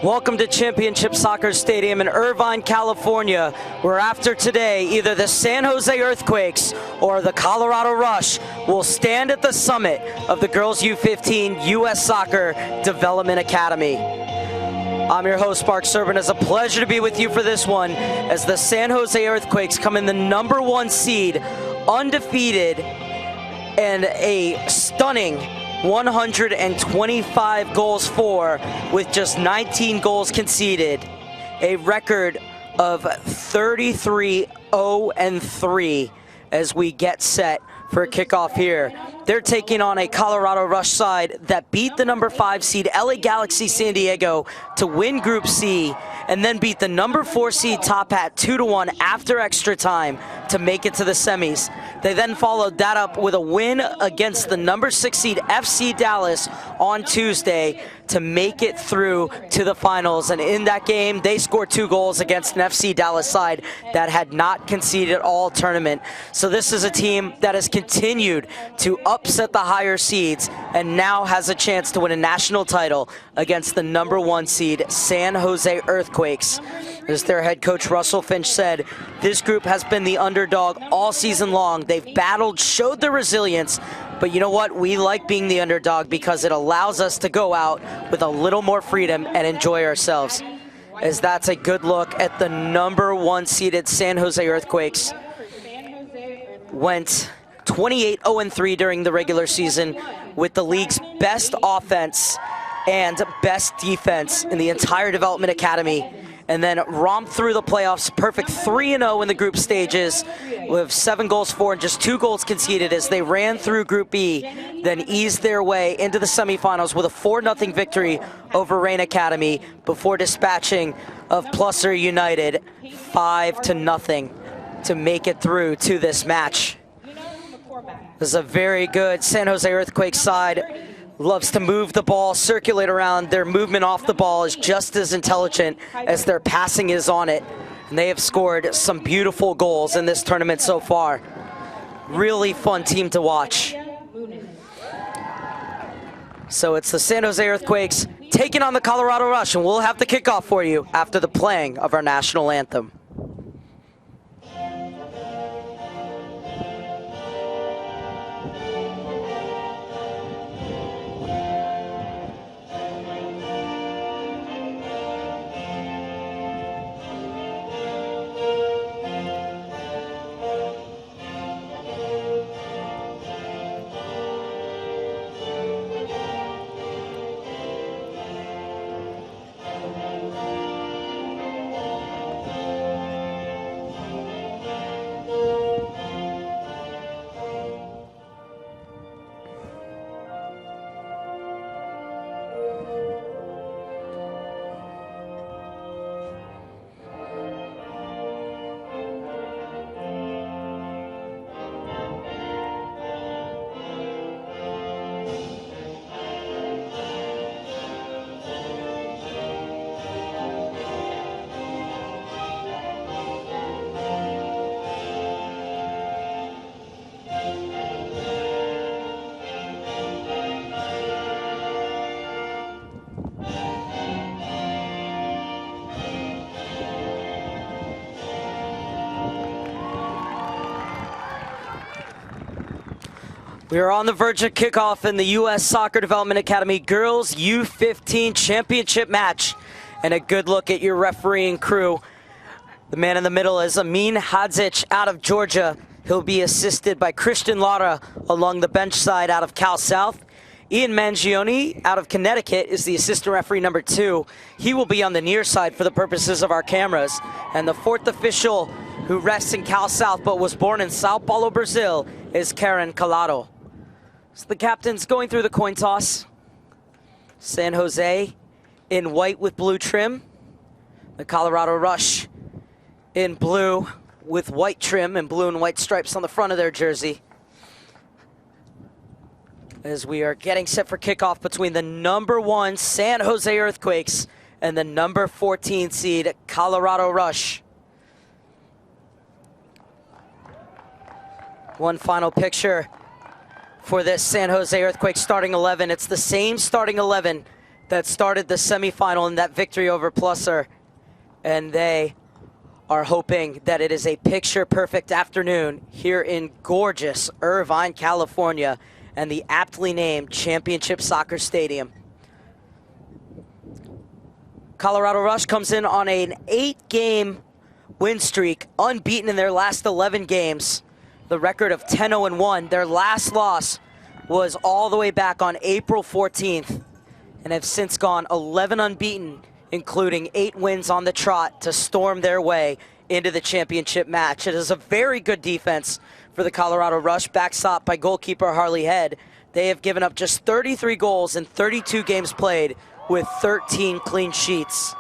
Welcome to Championship Soccer Stadium in Irvine, California, where after today, either the San Jose Earthquakes or the Colorado Rush will stand at the summit of the Girls U15 U.S. Soccer Development Academy. I'm your host, Mark Serban. It's a pleasure to be with you for this one as the San Jose Earthquakes come in the #1 seed, undefeated, and a stunning 125 goals for, with just 19 goals conceded, a record of 33-0-3 as we get set for a kickoff here. They're taking on a Colorado Rush side that beat the #5 seed LA Galaxy San Diego to win Group C, and then beat the #4 seed Top Hat 2-1 after extra time to make it to the semis. They then followed that up with a win against the #6 seed FC Dallas on Tuesday to make it through to the finals. And in that game, they scored 2 goals against an FC Dallas side that had not conceded all tournament. So this is a team that has continued to upset the higher seeds and now has a chance to win a national title against the #1 seed San Jose Earthquakes. As their head coach Russell Finch said, this group has been the underdog all season long. They've battled, showed their resilience, but you know what? We like being the underdog because it allows us to go out with a little more freedom and enjoy ourselves. As that's a good look at the #1 seeded San Jose Earthquakes. Went 28-0-3 during the regular season with the league's best offense and best defense in the entire development academy, and then romped through the playoffs, perfect 3-0 in the group stages with 7 goals for and just 2 goals conceded as they ran through Group B, then eased their way into the semifinals with a 4-0 victory over Reign Academy before dispatching of Plusser United 5-0 to make it through to this match. This is a very good San Jose Earthquake side. Loves to move the ball, circulate around. Their movement off the ball is just as intelligent as their passing is on it. And they have scored some beautiful goals in this tournament so far. Really fun team to watch. So it's the San Jose Earthquakes taking on the Colorado Rush, and we'll have the kickoff for you after the playing of our national anthem. We are on the verge of kickoff in the U.S. Soccer Development Academy Girls U15 Championship match. And a good look at your refereeing crew. The man in the middle is Amin Hadzic out of Georgia. He'll be assisted by Christian Lara along the bench side out of Cal South. Ian Mangione out of Connecticut is the assistant referee #2. He will be on the near side for the purposes of our cameras. And the 4th official who rests in Cal South but was born in Sao Paulo, Brazil, is Karen Calado. So the captain's going through the coin toss. San Jose in white with blue trim. The Colorado Rush in blue with white trim and blue and white stripes on the front of their jersey. As we are getting set for kickoff between the #1 San Jose Earthquakes and the #14 seed Colorado Rush. One final picture for this San Jose Earthquake starting 11. It's the same starting 11 that started the semifinal in that victory over Plusser. And they are hoping that it is a picture-perfect afternoon here in gorgeous Irvine, California, and the aptly named Championship Soccer Stadium. Colorado Rush comes in on an 8-game win streak, unbeaten in their last 11 games. The record of 10-0-1. Their last loss was all the way back on April 14th, and have since gone 11 unbeaten, including 8 wins on the trot to storm their way into the championship match. It is a very good defense for the Colorado Rush, backstopped by goalkeeper Harley Head. They have given up just 33 goals in 32 games played with 13 clean sheets.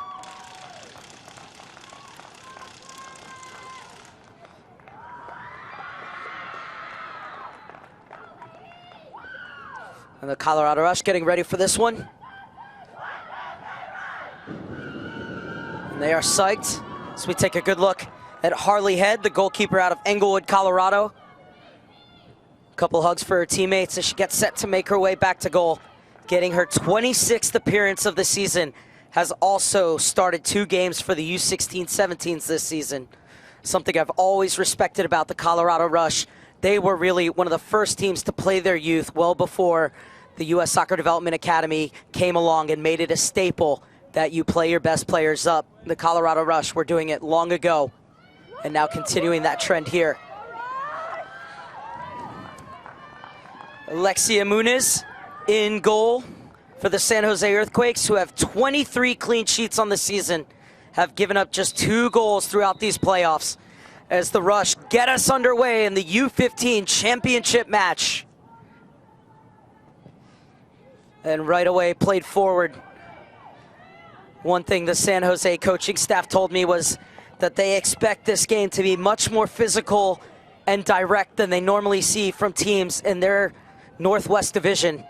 And the Colorado Rush getting ready for this one. And they are psyched. So we take a good look at Harley Head, the goalkeeper out of Englewood, Colorado. A couple hugs for her teammates as she gets set to make her way back to goal. Getting her 26th appearance of the season, has also started 2 games for the U16-17s this season. Something I've always respected about the Colorado Rush. They were really one of the first teams to play their youth well before the U.S. Soccer Development Academy came along and made it a staple that you play your best players up. The Colorado Rush were doing it long ago, and now continuing that trend here. Alexia Muniz in goal for the San Jose Earthquakes, who have 23 clean sheets on the season, have given up just 2 goals throughout these playoffs, as the Rush get us underway in the U15 championship match. And right away played forward. One thing the San Jose coaching staff told me was that they expect this game to be much more physical and direct than they normally see from teams in their Northwest Division.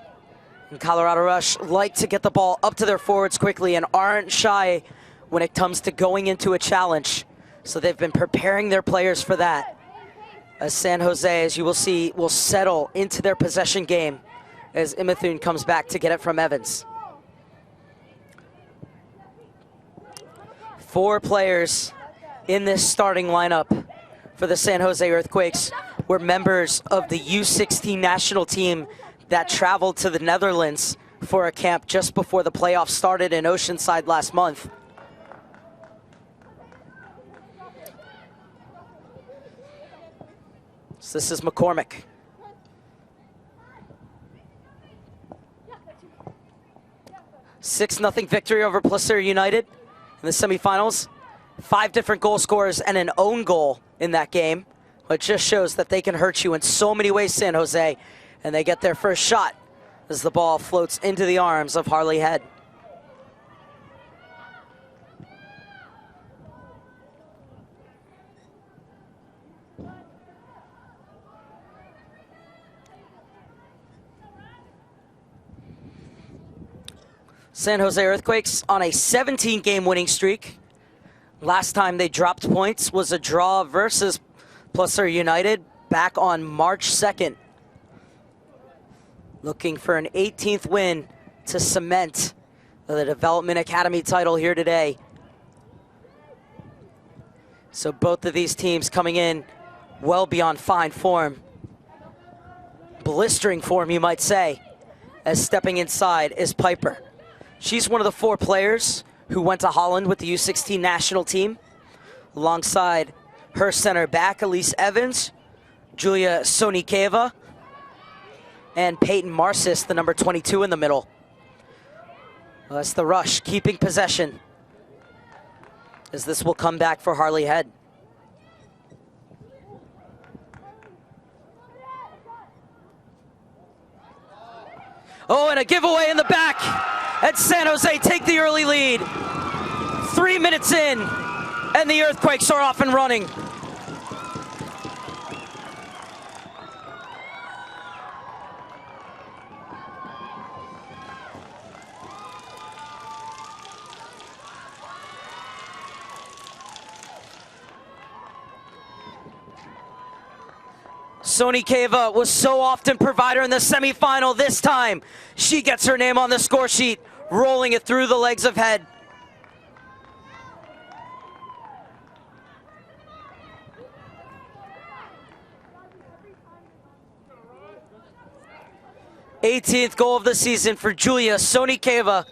And Colorado Rush like to get the ball up to their forwards quickly and aren't shy when it comes to going into a challenge. So they've been preparing their players for that. As San Jose, as you will see, will settle into their possession game as Imethune comes back to get it from Evans. 4 players in this starting lineup for the San Jose Earthquakes were members of the U16 national team that traveled to the Netherlands for a camp just before the playoffs started in Oceanside last month. So this is McCormick. 6-0 victory over Placer United in the semifinals. 5 different goal scorers and an own goal in that game. It just shows that they can hurt you in so many ways, San Jose. And they get their first shot as the ball floats into the arms of Harley Head. San Jose Earthquakes on a 17-game winning streak. Last time they dropped points was a draw versus Placer United back on March 2nd. Looking for an 18th win to cement the Development Academy title here today. So both of these teams coming in well beyond fine form. Blistering form, you might say, as stepping inside is Piper. She's one of the 4 players who went to Holland with the U16 national team. Alongside her center back, Elise Evans, Julia Sonikeva, and Peyton Marcis, the number 22 in the middle. Well, that's the Rush keeping possession, as this will come back for Harley Head. Oh, and a giveaway in the back. And San Jose take the early lead. 3 minutes in, and the Earthquakes are off and running. Sonikeva was so often provider in the semifinal. This time, she gets her name on the score sheet rolling it through the legs of Head. '18th goal of the season for Julia Sonikeva.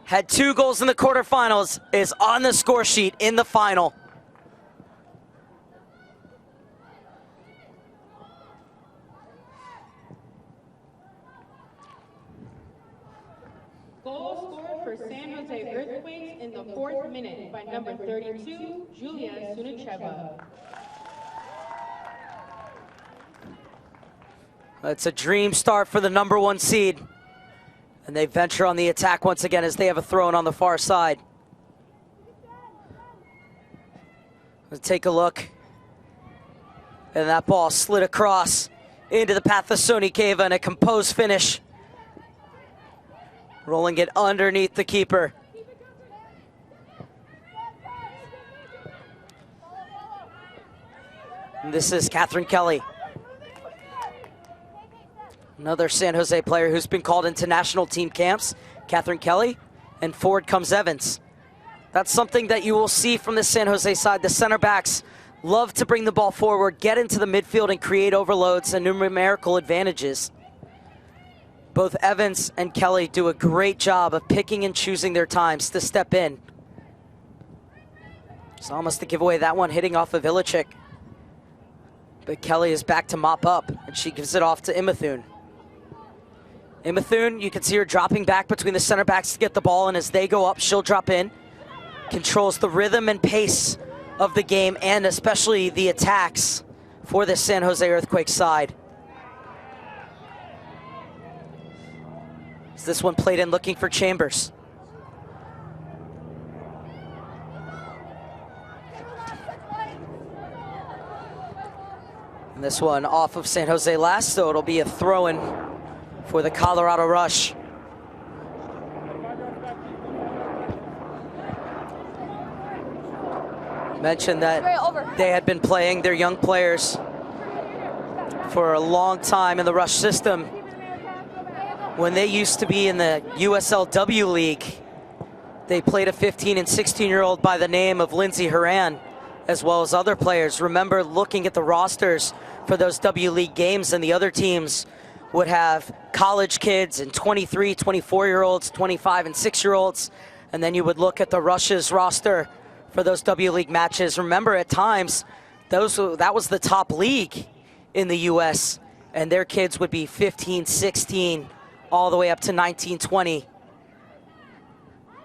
Had 2 goals in the quarterfinals, is on the score sheet in the final. Goal scored for San Jose Earthquakes in the 4th minute by number 32, Julia Sonikeva. It's a dream start for the number 1 seed. And they venture on the attack once again as they have a throw in on the far side. Let's take a look. And that ball slid across into the path of Sonikeva and a composed finish. Rolling it underneath the keeper. And this is Kathryn Kelly. Another San Jose player who's been called into national team camps. Kathryn Kelly, and forward comes Evans. That's something that you will see from the San Jose side. The center backs love to bring the ball forward, get into the midfield, and create overloads and numerical advantages. Both Evans and Kelly do a great job of picking and choosing their times to step in. It's almost to give away that one, hitting off of Ilicic. But Kelly is back to mop up, and she gives it off to Imathune. Imathune, you can see her dropping back between the center backs to get the ball, and as they go up, she'll drop in. Controls the rhythm and pace of the game, and especially the attacks for the San Jose Earthquake side. Is this one played in looking for Chambers? And this one off of San Jose last, so it'll be a throw-in for the Colorado Rush. Mentioned that they had been playing their young players for a long time in the Rush system. When they used to be in the USLW League, they played a 15 and 16-year-old by the name of Lindsay Horan, as well as other players. Remember looking at the rosters for those W League games, and the other teams would have college kids and 23, 24-year-olds, 25 and 6-year-olds, and then you would look at the Rush's roster for those W League matches. Remember, at times, that was the top league in the U.S., and their kids would be 15, 16, all the way up to 19, 20.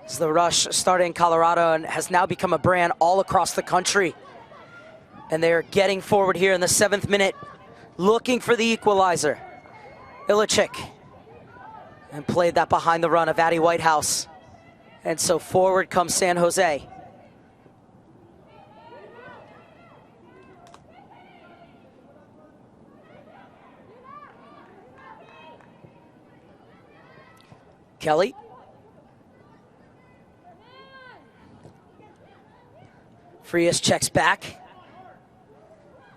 So the Rush started in Colorado and has now become a brand all across the country. And they're getting forward here in the 7th minute, looking for the equalizer. Ilicic, and played that behind the run of Addie Whitehouse. And so forward comes San Jose. Kelly. Frias checks back.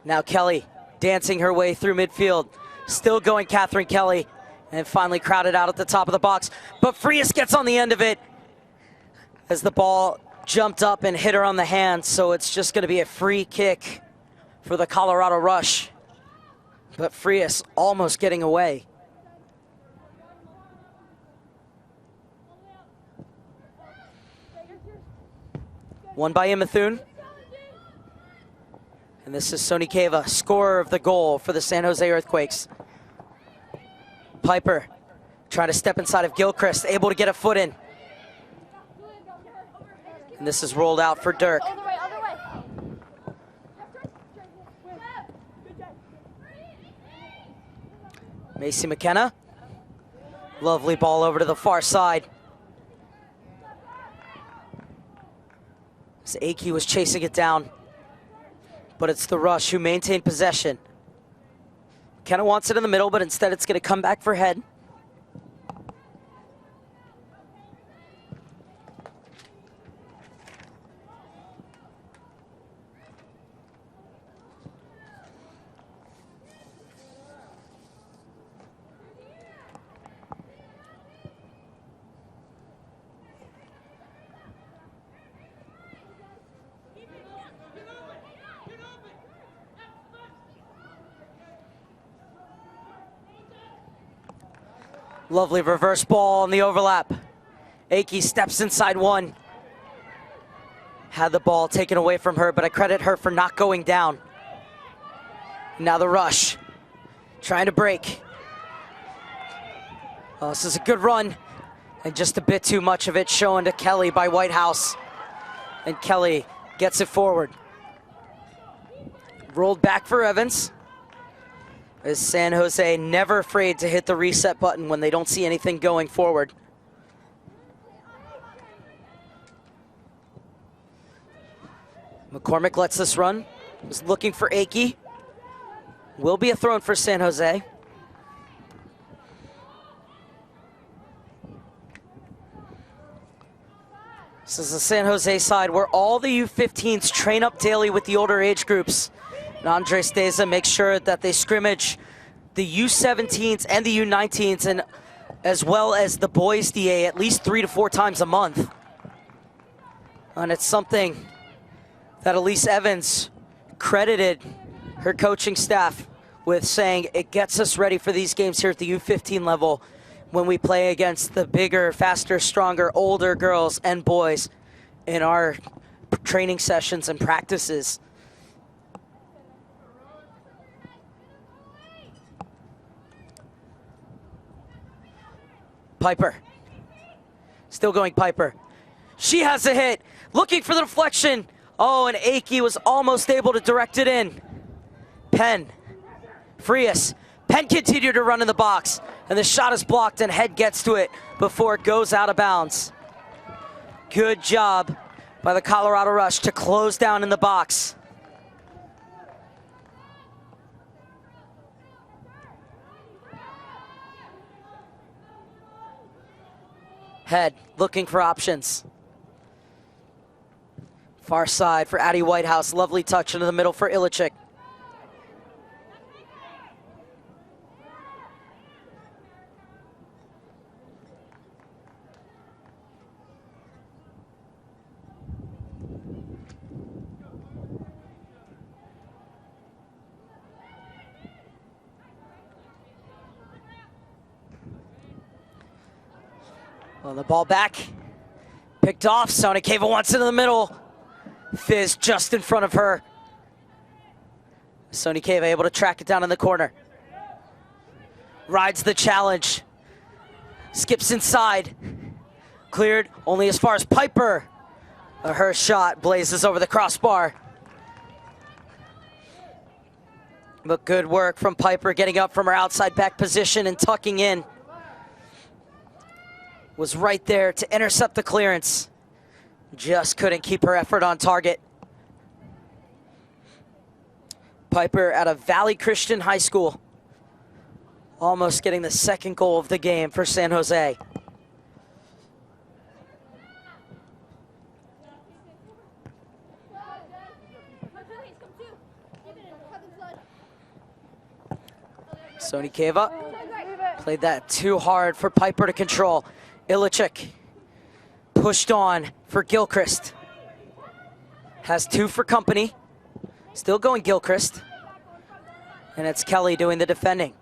Now Kelly dancing her way through midfield. Still going Kathryn Kelly. And finally crowded out at the top of the box. But Frias gets on the end of it as the ball jumped up and hit her on the hand. So it's just going to be a free kick for the Colorado Rush. But Frias almost getting away. Won by Imathune. And this is Sonikeva, scorer of the goal for the San Jose Earthquakes. Piper trying to step inside of Gilchrist, able to get a foot in. And this is rolled out for Dirk. Macy McKenna. Lovely ball over to the far side. As Aki was chasing it down. But it's the Rush who maintain possession. McKenna wants it in the middle, but instead it's going to come back for Head. Lovely reverse ball on the overlap. Aki steps inside one. Had the ball taken away from her, but I credit her for not going down. Now the rush. Trying to break. Oh, this is a good run. And just a bit too much of it shown to Kelly by Whitehouse. And Kelly gets it forward. Rolled back for Evans. As San Jose never afraid to hit the reset button when they don't see anything going forward. McCormick lets this run. Was looking for Aki. Will be a throw in for San Jose. This is the San Jose side where all the U15s train up daily with the older age groups. And Andres Deza makes sure that they scrimmage the U17s and the U19s, and as well as the boys DA at least 3 to 4 times a month. And it's something that Elise Evans credited her coaching staff with, saying it gets us ready for these games here at the U15 level when we play against the bigger, faster, stronger, older girls and boys in our training sessions and practices. Piper. Still going Piper. She has a hit. Looking for the deflection. Oh, and Aki was almost able to direct it in. Penn. Frias. Penn continued to run in the box. And the shot is blocked and Head gets to it before it goes out of bounds. Good job by the Colorado Rush to close down in the box. Head looking for options. Far side for Addie Whitehouse. Lovely touch into the middle for Illichik. Well, the ball back. Picked off. Sonikeva wants it in the middle. Fizz just in front of her. Sonikeva able to track it down in the corner. Rides the challenge. Skips inside. Cleared only as far as Piper. Her shot blazes over the crossbar. But good work from Piper, getting up from her outside back position and tucking in. Was right there to intercept the clearance. Just couldn't keep her effort on target. Piper out of Valley Christian High School. Almost getting the second goal of the game for San Jose. Sonikeva played that too hard for Piper to control. Illichik pushed on for Gilchrist. Has 2 for company. Still going Gilchrist. And it's Kelly doing the defending.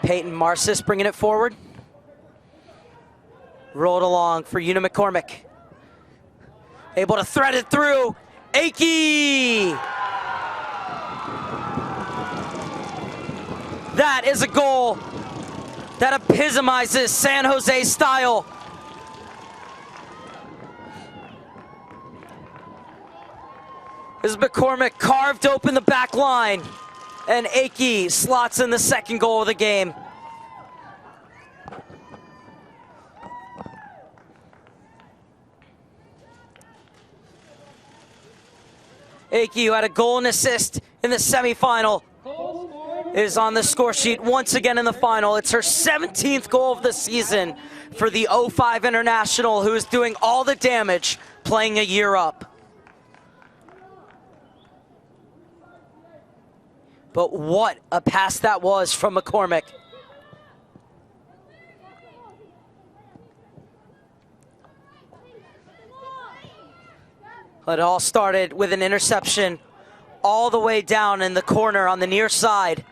Peyton Marcis bringing it forward. Rolled along for Una McCormick. Able to thread it through. Aki! That is a goal that epitomizes San Jose style. As McCormick carved open the back line, and Aki slots in the second goal of the game. Aki, who had a goal and assist in the semifinal, is on the score sheet once again in the final. It's her 17th goal of the season for the 05 International, who is doing all the damage playing a year up. But what a pass that was from McCormick. It all started with an interception all the way down in the corner on the near side.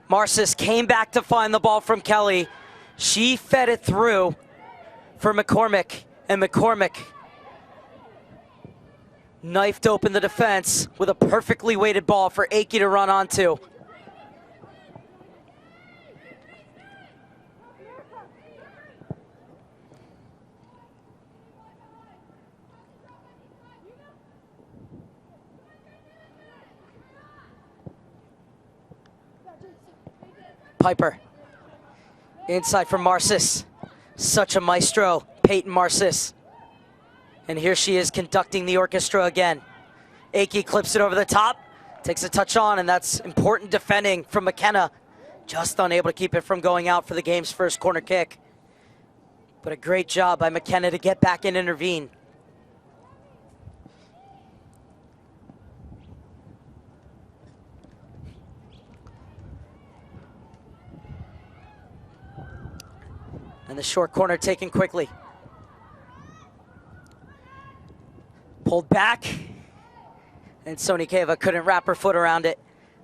Marcis came back to find the ball from Kelly. She fed it through for McCormick, and McCormick knifed open the defense with a perfectly weighted ball for Akey to run onto. Piper, inside from Marcis. Such a maestro, Peyton Marcis. And here she is conducting the orchestra again. Akey clips it over the top, takes a touch on, and that's important defending from McKenna. Just unable to keep it from going out for the game's first corner kick. But a great job by McKenna to get back and intervene. And the short corner taken quickly. Pulled back, and Sonikeva couldn't wrap her foot around it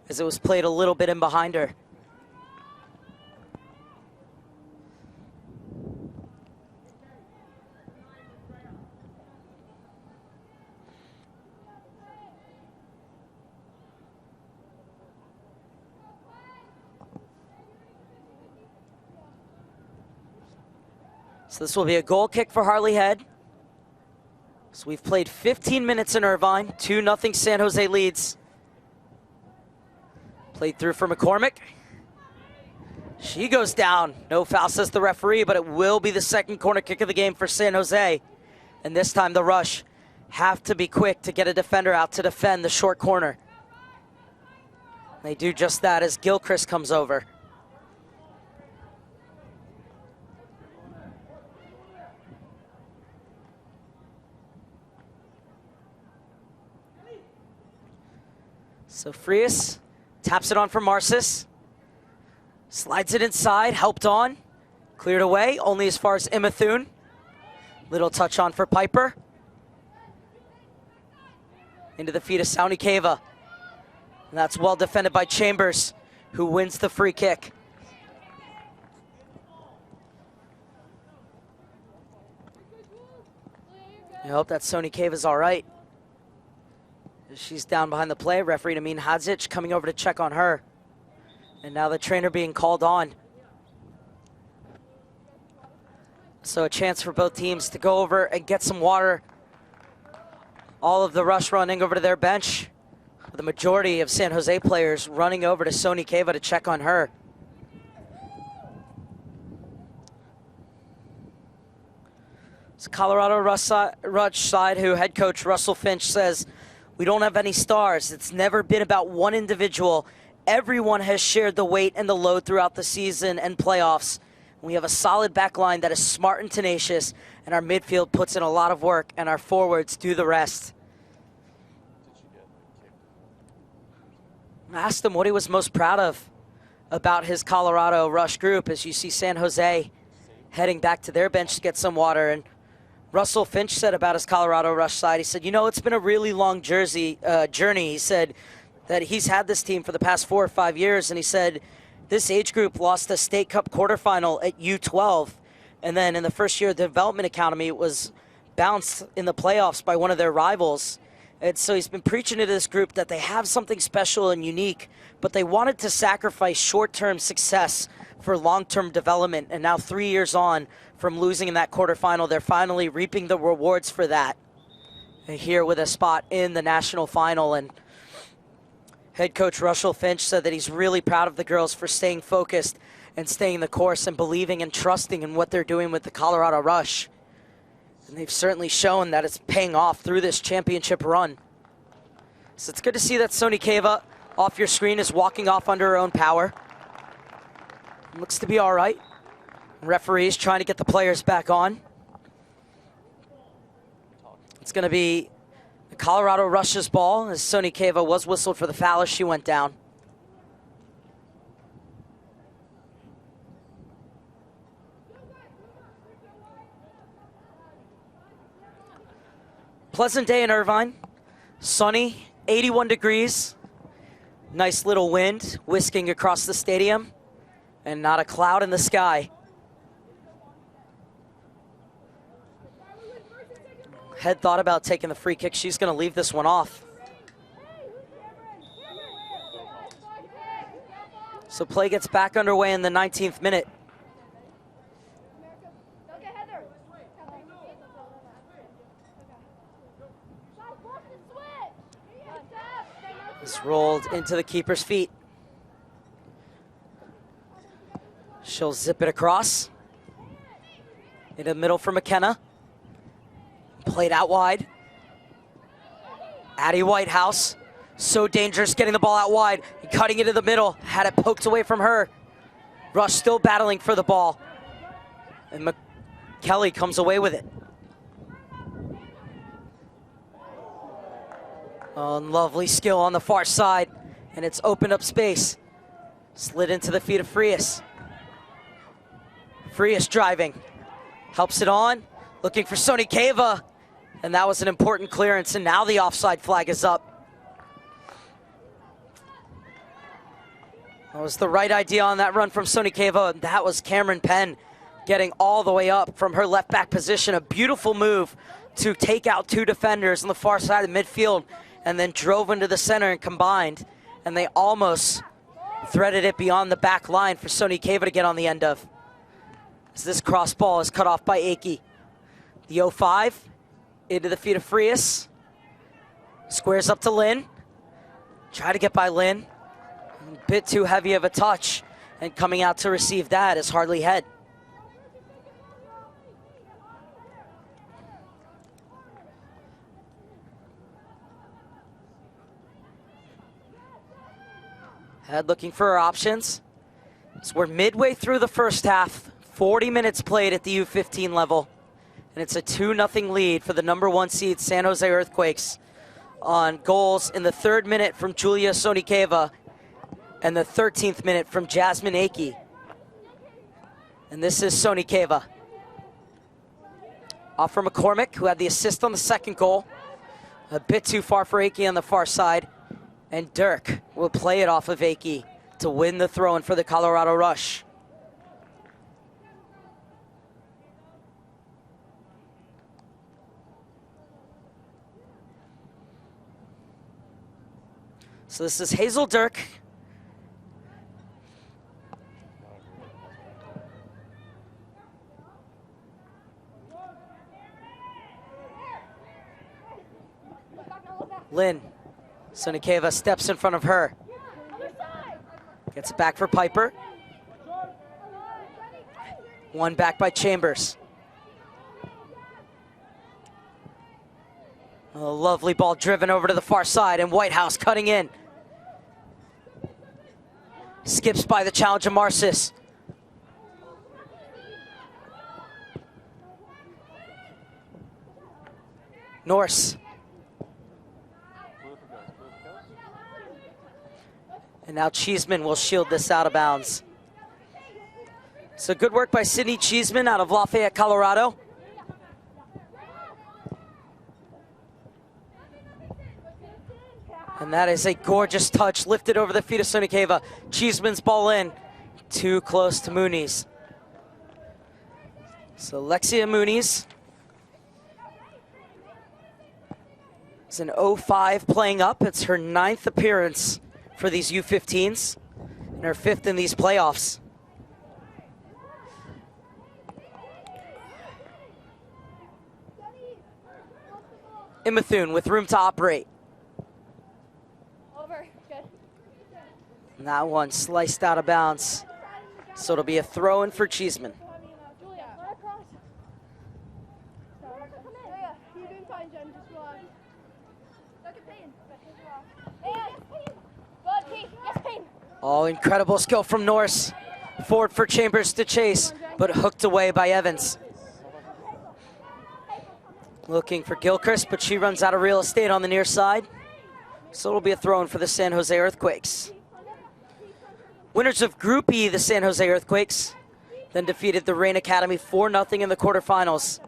as it was played a little bit in behind her. So this will be a goal kick for Harley Head. So we've played 15 minutes in Irvine, 2-0 San Jose leads. Played through for McCormick. She goes down. No foul, says the referee, but it will be the second corner kick of the game for San Jose. And this time the Rush have to be quick to get a defender out to defend the short corner. They do just that as Gilchrist comes over. So Frias taps it on for Marcis. Slides it inside, helped on. Cleared away, only as far as Imathune. Little touch on for Piper. Into the feet of Saunikeva. And that's well defended by Chambers, who wins the free kick. I hope that Sonikeva's all right. She's down behind the play. Referee Amin Hadzic coming over to check on her. And now the trainer being called on. So a chance for both teams to go over and get some water. All of the Rush running over to their bench. The majority of San Jose players running over to Sonikeva to check on her. It's Colorado Rush side, who head coach Russell Finch says, "We don't have any stars. It's never been about one individual. Everyone has shared the weight and the load throughout the season and playoffs. We have a solid back line that is smart and tenacious, and our midfield puts in a lot of work, and our forwards do the rest." I asked him what he was most proud of about his Colorado Rush group as you see San Jose heading back to their bench to get some water. And Russell Finch said about his Colorado Rush side, he said, it's been a really long journey. He said that he's had this team for the past 4 or 5 years, and he said this age group lost the State Cup quarterfinal at U12, and then in the first year of the Development Academy, it was bounced in the playoffs by one of their rivals. And so he's been preaching to this group that they have something special and unique, but they wanted to sacrifice short-term success for long-term development. And now 3 years on from losing in that quarterfinal, they're finally reaping the rewards for that. And here with a spot in the national final. And head coach Russell Finch said that he's really proud of the girls for staying focused and staying the course and believing and trusting in what they're doing with the Colorado Rush. And they've certainly shown that it's paying off through this championship run. So it's good to see that Sonikeva off your screen is walking off under her own power. Looks to be all right. Referees trying to get the players back on. It's going to be the Colorado Rush's ball as Sonikeva was whistled for the foul as she went down. Pleasant day in Irvine. Sunny, 81 degrees. Nice little wind whisking across the stadium, and not a cloud in the sky. Head thought about taking the free kick. She's going to leave this one off. So play gets back underway in the 19th minute. It's rolled into the keeper's feet. She'll zip it across. In the middle for McKenna. Played out wide. Addie Whitehouse. So dangerous getting the ball out wide. Cutting into the middle. Had it poked away from her. Rush still battling for the ball. And Kelly comes away with it. Oh, lovely skill on the far side. And it's opened up space. Slid into the feet of Frias. Frias driving. Helps it on. Looking for Sonikeva. And that was an important clearance. And now the offside flag is up. That was the right idea on that run from Sonikeva. That was Cameron Penn getting all the way up from her left back position. A beautiful move to take out two defenders on the far side of midfield, and then drove into the center and combined. And they almost threaded it beyond the back line for Sonikeva to get on the end of. As this cross ball is cut off by Aki. The 05 into the feet of Frias. Squares up to Lynn. Try to get by Lynn. A bit too heavy of a touch. And coming out to receive that is Harley Head. Head looking for her options. So we're midway through the first half. 40 minutes played at the U15 level. And it's a 2-0 lead for the #1 seed San Jose Earthquakes on goals in the 3rd minute from Julia Sonikeva and the 13th minute from Jasmine Aki. And this is Sonikeva. Off for McCormick, who had the assist on the 2nd goal. A bit too far for Aki on the far side. And Dirk will play it off of Aki to win the throw-in for the Colorado Rush. So this is Hazel Dirk. Lynn. Sonikeva steps in front of her. Gets it back for Piper. One back by Chambers. A lovely ball driven over to the far side, and Whitehouse cutting in. Skips by the challenger Marcis. Norse. And now Cheeseman will shield this out of bounds. So good work by Sydney Cheeseman out of Lafayette, Colorado. And that is a gorgeous touch lifted over the feet of Sonikeva. Cheeseman's ball in, too close to Mooney's. So Lexia Mooney's is an 05 playing up. It's her 9th appearance for these U15s and her 5th in these playoffs. Imathune with room to operate. And that one sliced out of bounds. So it'll be a throw-in for Cheeseman. Oh, incredible skill from Norse. Forward for Chambers to chase, but hooked away by Evans. Looking for Gilchrist, but she runs out of real estate on the near side. So it'll be a throw-in for the San Jose Earthquakes. Winners of Group E, the San Jose Earthquakes, then defeated the Reign Academy 4-0 in the quarterfinals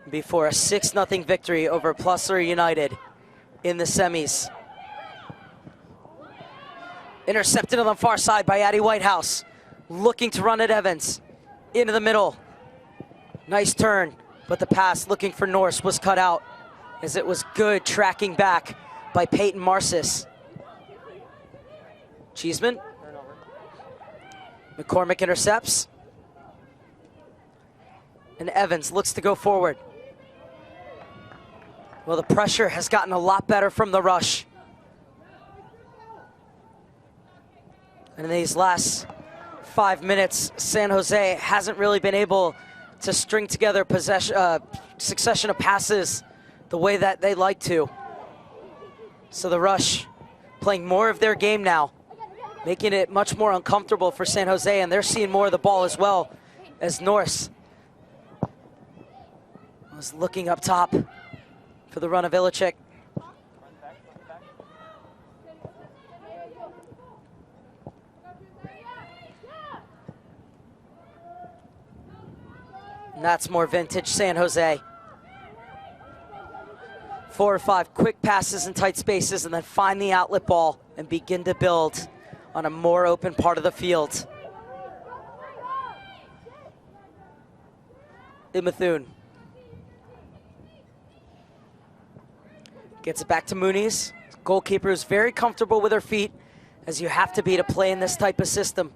before a 6-0 victory over Plusler United in the semis. Intercepted on the far side by Addie Whitehouse. Looking to run at Evans. Into the middle. Nice turn, but the pass looking for Norse was cut out as it was good tracking back by Peyton Marcis. Cheeseman. McCormick intercepts. And Evans looks to go forward. Well, the pressure has gotten a lot better from the rush. And in these last 5 minutes, San Jose hasn't really been able to string together succession of passes the way that they like to. So the rush playing more of their game now, making it much more uncomfortable for San Jose, and they're seeing more of the ball as well as Norse was looking up top for the run of Ilicic. And that's more vintage San Jose. 4 or 5 quick passes in tight spaces and then find the outlet ball and begin to build on a more open part of the field. Imathune gets it back to Muniz. Goalkeeper is very comfortable with her feet, as you have to be to play in this type of system.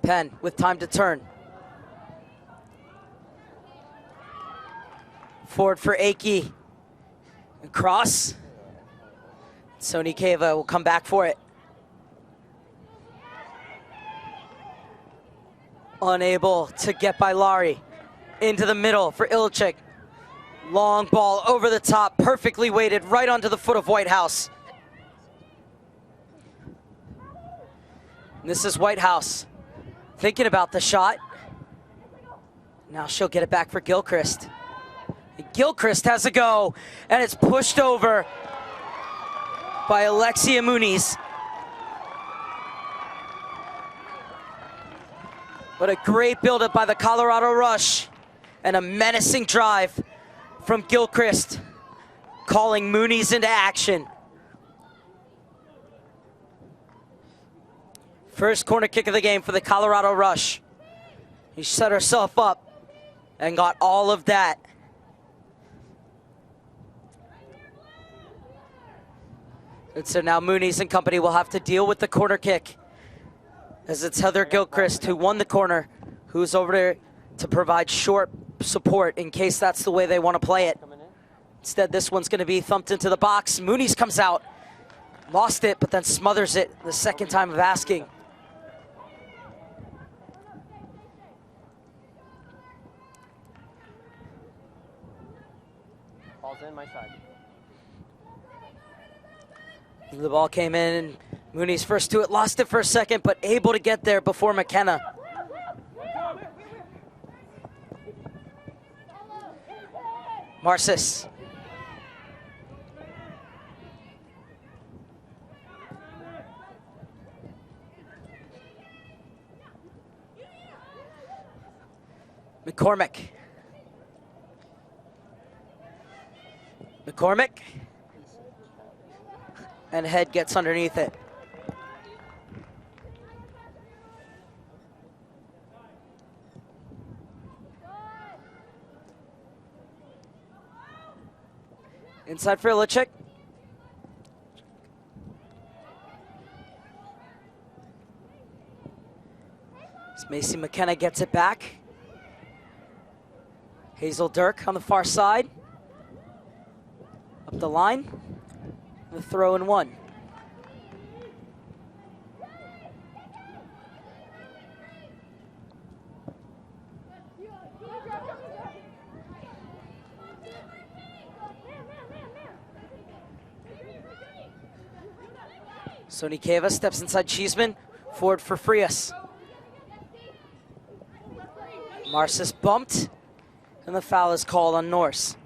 Penn with time to turn. Forward for Aki. And cross. Sonikeva will come back for it. Unable to get by Lari. Into the middle for Ilicic. Long ball over the top, perfectly weighted right onto the foot of Whitehouse. And this is Whitehouse thinking about the shot. Now she'll get it back for Gilchrist. And Gilchrist has a go, and it's pushed over by Alexia Muniz. What a great buildup by the Colorado Rush, and a menacing drive from Gilchrist, calling Muniz into action. First corner kick of the game for the Colorado Rush. She set herself up and got all of that. And so now Muniz and company will have to deal with the corner kick, as it's Heather Gilchrist who won the corner, who's over there to provide short support in case that's the way they want to play it. Instead, this one's going to be thumped into the box. Muniz comes out, lost it, but then smothers it the second time of asking. Ball's in my side. The ball came in, and Muniz first to it, lost it for a second, but able to get there before McKenna. Marcis. McCormick. McCormick. And Head gets underneath it. Inside for Ilicic. As Macy McKenna gets it back. Hazel Dirk on the far side. Up the line. The throw in one. Sonikeva steps inside Cheeseman, forward for Frias. Marcis bumped, and the foul is called on Norse.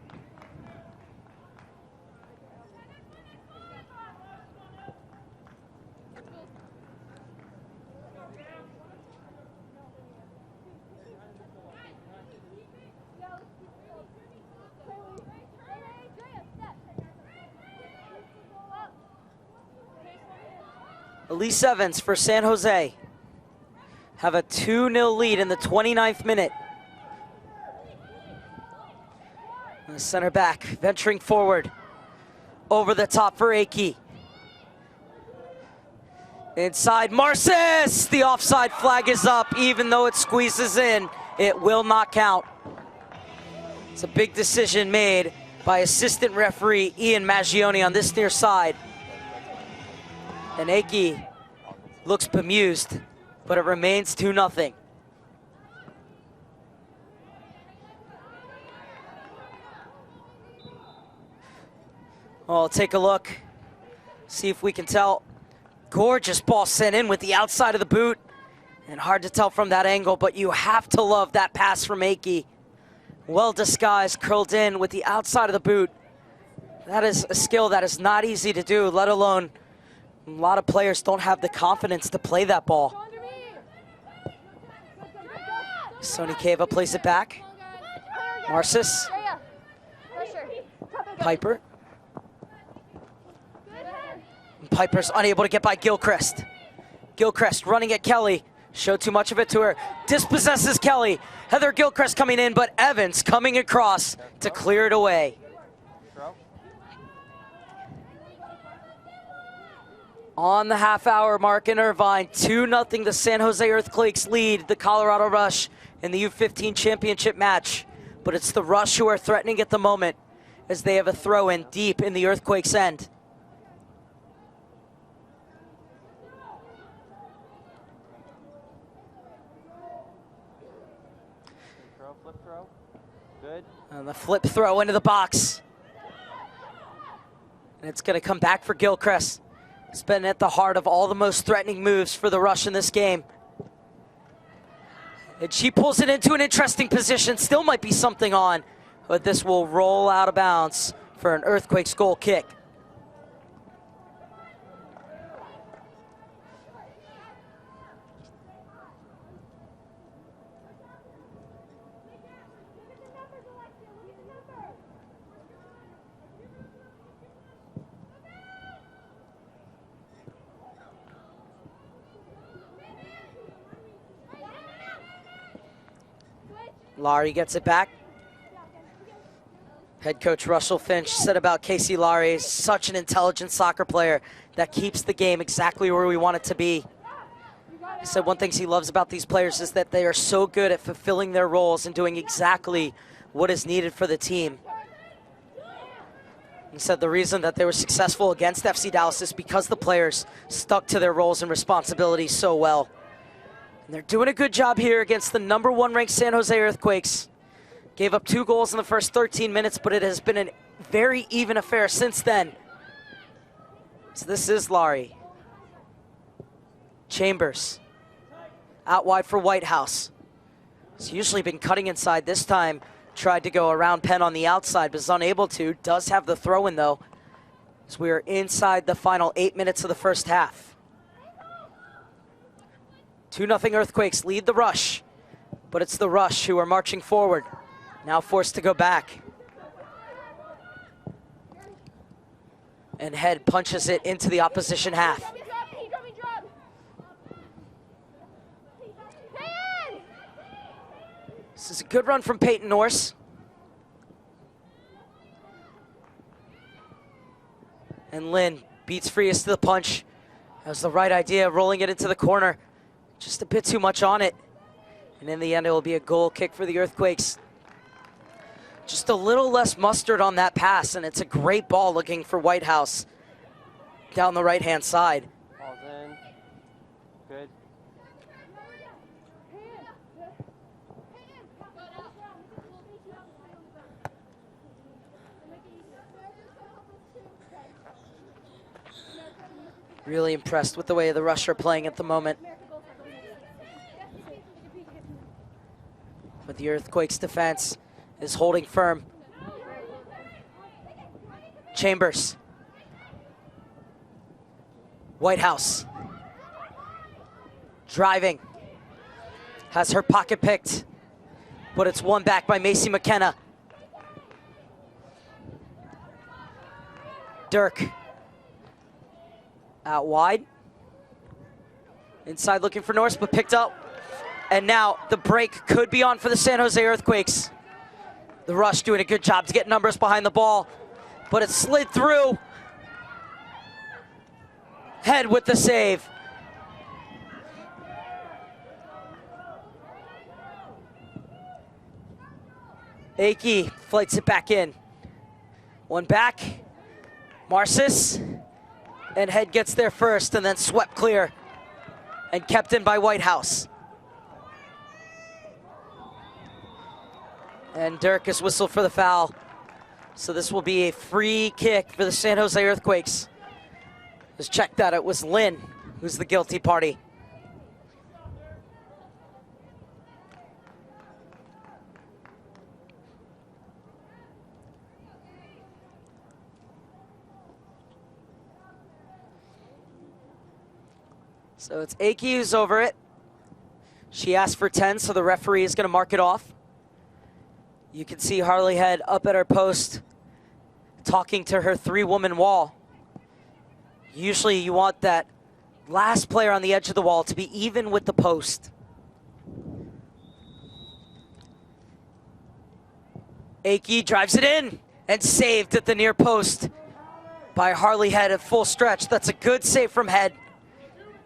Elise Evans for San Jose have a 2-0 lead in the 29th minute. And the center back venturing forward. Over the top for Aki. Inside, Marcis! The offside flag is up. Even though it squeezes in, it will not count. It's a big decision made by assistant referee Ian Maggioni on this near side. And Aki looks bemused, but it remains 2-0. Well, take a look, see if we can tell. Gorgeous ball sent in with the outside of the boot. And hard to tell from that angle, but you have to love that pass from Aki. Well disguised, curled in with the outside of the boot. That is a skill that is not easy to do, let alone a lot of players don't have the confidence to play that ball. Sonikeva plays it back. Marcis. Piper. Piper's unable to get by Gilchrist. Gilchrist running at Kelly. Showed too much of it to her. Dispossesses Kelly. Heather Gilchrist coming in, but Evans coming across to clear it away. On the half-hour mark in Irvine, 2-0 the San Jose Earthquakes lead the Colorado Rush in the U15 championship match. But it's the Rush who are threatening at the moment as they have a throw-in deep in the Earthquakes' end. Flip throw. Good. And the flip throw into the box. And it's going to come back for Gilchrist. It's been at the heart of all the most threatening moves for the Rush in this game. And she pulls it into an interesting position. Still might be something on, but this will roll out of bounds for an Earthquakes goal kick. Laurie gets it back. Head coach Russell Finch said about Casey Laurie, such an intelligent soccer player that keeps the game exactly where we want it to be. He said one thing he loves about these players is that they are so good at fulfilling their roles and doing exactly what is needed for the team. He said the reason that they were successful against FC Dallas is because the players stuck to their roles and responsibilities so well. And they're doing a good job here against the #1 ranked San Jose Earthquakes. Gave up 2 goals in the first 13 minutes, but it has been a very even affair since then. So this is Laurie. Chambers. Out wide for Whitehouse. He's usually been cutting inside. This time tried to go around Penn on the outside, but is unable to. Does have the throw-in, though, as we are inside the final 8 minutes of the first half. 2-0 Earthquakes lead the Rush, but it's the Rush who are marching forward. Now forced to go back. And Head punches it into the opposition half. This is a good run from Peyton Norse. And Lynn beats Frias to the punch. That was the right idea, rolling it into the corner. Just a bit too much on it. And in the end, it will be a goal kick for the Earthquakes. Just a little less mustard on that pass, and it's a great ball looking for Whitehouse down the right-hand side. Ball's in. Good. Really impressed with the way the Rush are playing at the moment. But the Earthquakes defense is holding firm. Chambers. Whitehouse. Driving. Has her pocket picked, but it's won back by Macy McKenna. Dirk. Out wide. Inside looking for Norse, but picked up. And now the break could be on for the San Jose Earthquakes. The Rush doing a good job to get numbers behind the ball, but it slid through. Head with the save. Aki flights it back in. One back. Marcis. And Head gets there first and then swept clear and kept in by Whitehouse. And Dirk is whistled for the foul. So this will be a free kick for the San Jose Earthquakes. Just check that it was Lynn who's the guilty party. So it's Aki who's over it. She asked for 10, so the referee is going to mark it off. You can see Harley Head up at her post talking to her three-woman wall. Usually you want that last player on the edge of the wall to be even with the post. Aki drives it in and saved at the near post by Harley Head at full stretch. That's a good save from Head.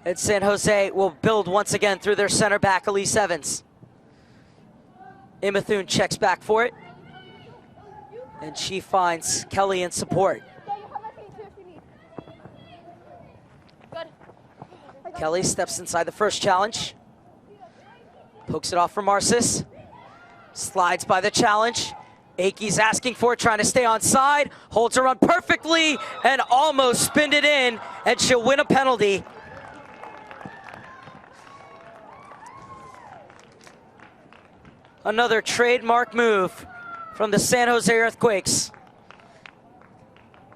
And San Jose will build once again through their center back, Elise Evans. Imathune checks back for it. And she finds Kelly in support. Kelly steps inside the first challenge. Pokes it off for Marcis. Slides by the challenge. Aki's asking for it, trying to stay on side. Holds her run perfectly and almost spinned it in. And she'll win a penalty. Another trademark move from the San Jose Earthquakes.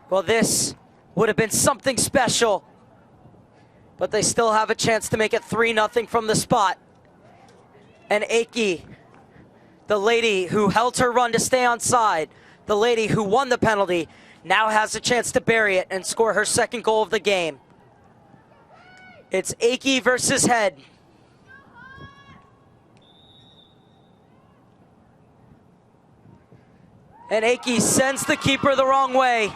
Well, this would have been something special, but they still have a chance to make it 3-0 from the spot. And Aki, the lady who held her run to stay on side, the lady who won the penalty, now has a chance to bury it and score her second goal of the game. It's Aki versus Head. And Aki sends the keeper the wrong way,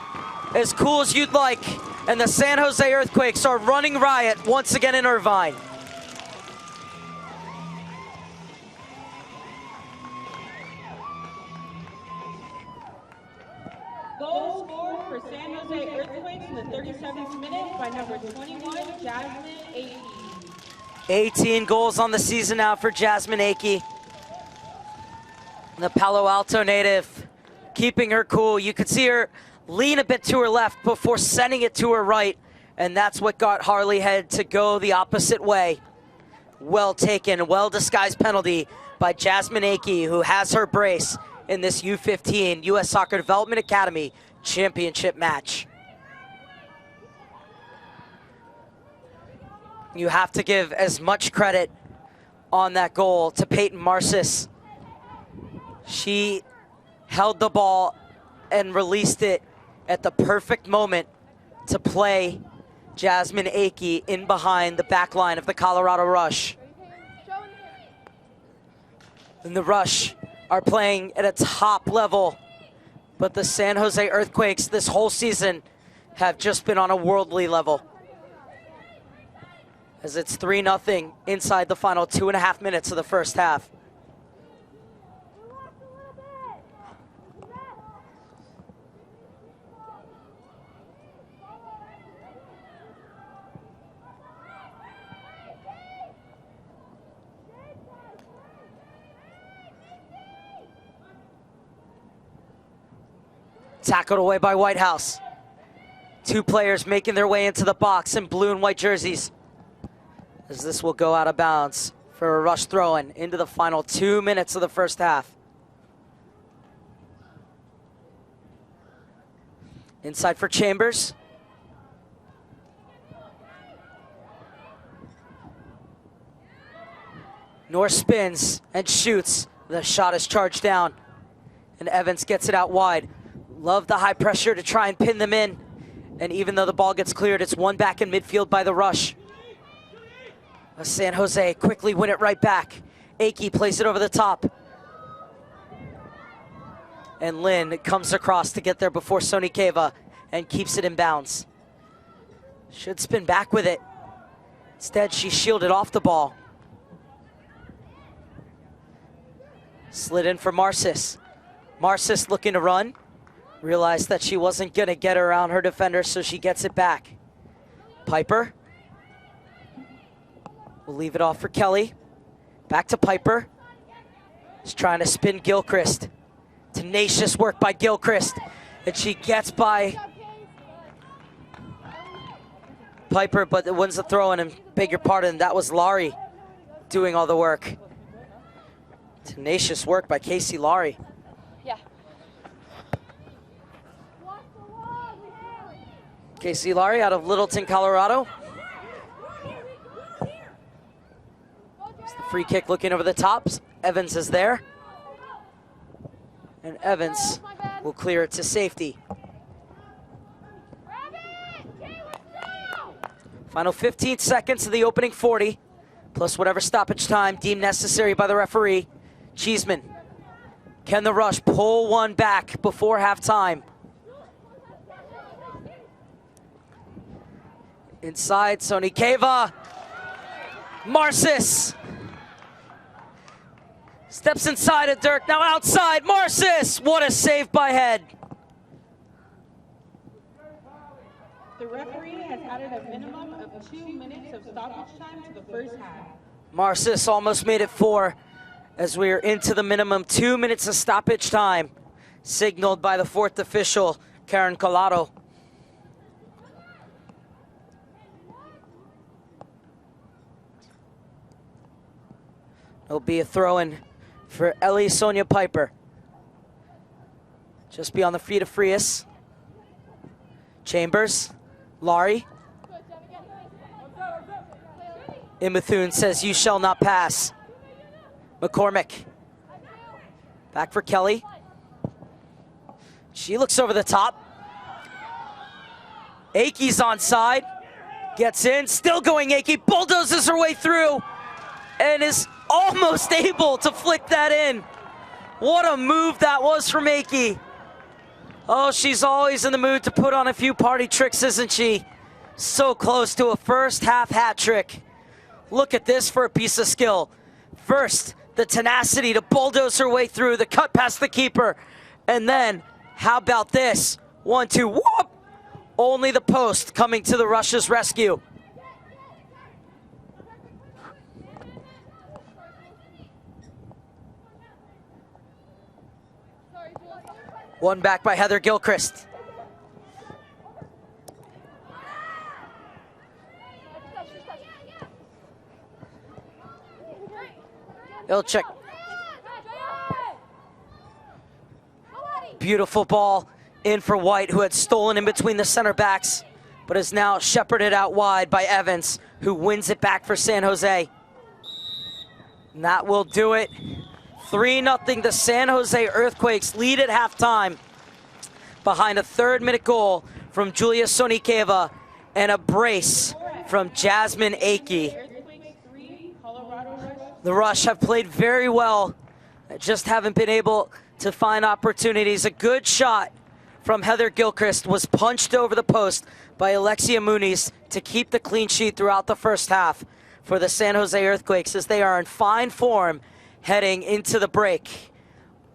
as cool as you'd like. And the San Jose Earthquakes are running riot once again in Irvine. Goal scored for San Jose Earthquakes in the 37th minute by number 21, Jasmine Aki. 18 goals on the season now for Jasmine Aki. The Palo Alto native keeping her cool. You could see her lean a bit to her left before sending it to her right, and that's what got Harley Head to go the opposite way. Well taken, well disguised penalty by Jasmine Aki, who has her brace in this U15 U.S. Soccer Development Academy championship match. You have to give as much credit on that goal to Peyton Marcis. She held the ball and released it at the perfect moment to play Jasmine Aki in behind the back line of the Colorado Rush. And the Rush are playing at a top level, but the San Jose Earthquakes this whole season have just been on a worldly level. As it's 3-0 inside the final 2.5 minutes of the first half. Tackled away by Whitehouse. Two players making their way into the box in blue and white jerseys. As this will go out of bounds for a Rush throw-in into the final 2 minutes of the first half. Inside for Chambers. North spins and shoots. The shot is charged down. And Evans gets it out wide. Love the high pressure to try and pin them in. And even though the ball gets cleared, it's one back in midfield by the Rush. San Jose quickly win it right back. Aki plays it over the top. And Lynn comes across to get there before Sonikeva and keeps it in bounds. Should spin back with it. Instead, she shielded off the ball. Slid in for Marcis. Marcis looking to run. Realized that she wasn't gonna get around her defender, so she gets it back. Piper. We'll leave it off for Kelly. Back to Piper. She's trying to spin Gilchrist. Tenacious work by Gilchrist. And she gets by Piper, but it wins the throw, and beg your pardon, that was Laurie doing all the work. Tenacious work by Casey Laurie. Yeah. Casey Laurie out of Littleton, Colorado. It's the free kick looking over the tops. Evans is there. And Evans will clear it to safety. Final 15 seconds of the opening 40, plus whatever stoppage time deemed necessary by the referee. Cheeseman, can the Rush pull one back before halftime? Inside, Sonikeva. Marcis steps inside of Dirk, now outside, Marcis! What a save by Head. The referee has added a minimum of 2 minutes of stoppage time to the first half. Marcis almost made it 4 as we are into the minimum 2 minutes of stoppage time, signaled by the fourth official, Kathryn Kelly. It'll be a throw-in for Ellie Sonia Piper. Just beyond the feet of Frias. Chambers, Laurie. Imathune says, "You shall not pass." McCormick. Back for Kelly. She looks over the top. Aki's onside. Gets in, still going Aki. Bulldozes her way through and is almost able to flick that in. What a move that was from Aki. Oh, she's always in the mood to put on a few party tricks, isn't she? So close to a first half hat trick. Look at this for a piece of skill. First, the tenacity to bulldoze her way through, the cut past the keeper. And then, how about this? 1-2, whoop! Only the post coming to the Rush's rescue. One back by Heather Gilchrist. Ilchek. Beautiful ball in for White, who had stolen in between the center backs, but is now shepherded out wide by Evans, who wins it back for San Jose. And that will do it. 3-0, the San Jose Earthquakes lead at halftime behind a third-minute goal from Julia Sonikeva and a brace from Jasmine Aki. The Rush have played very well, just haven't been able to find opportunities. A good shot from Heather Gilchrist was punched over the post by Alexia Muniz to keep the clean sheet throughout the first half for the San Jose Earthquakes, as they are in fine form heading into the break.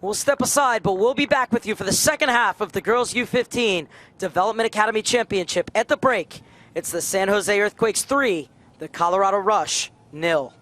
We'll step aside, but we'll be back with you for the second half of the Girls U15 Development Academy Championship. At the break, it's the San Jose Earthquakes 3, the Colorado Rush 0.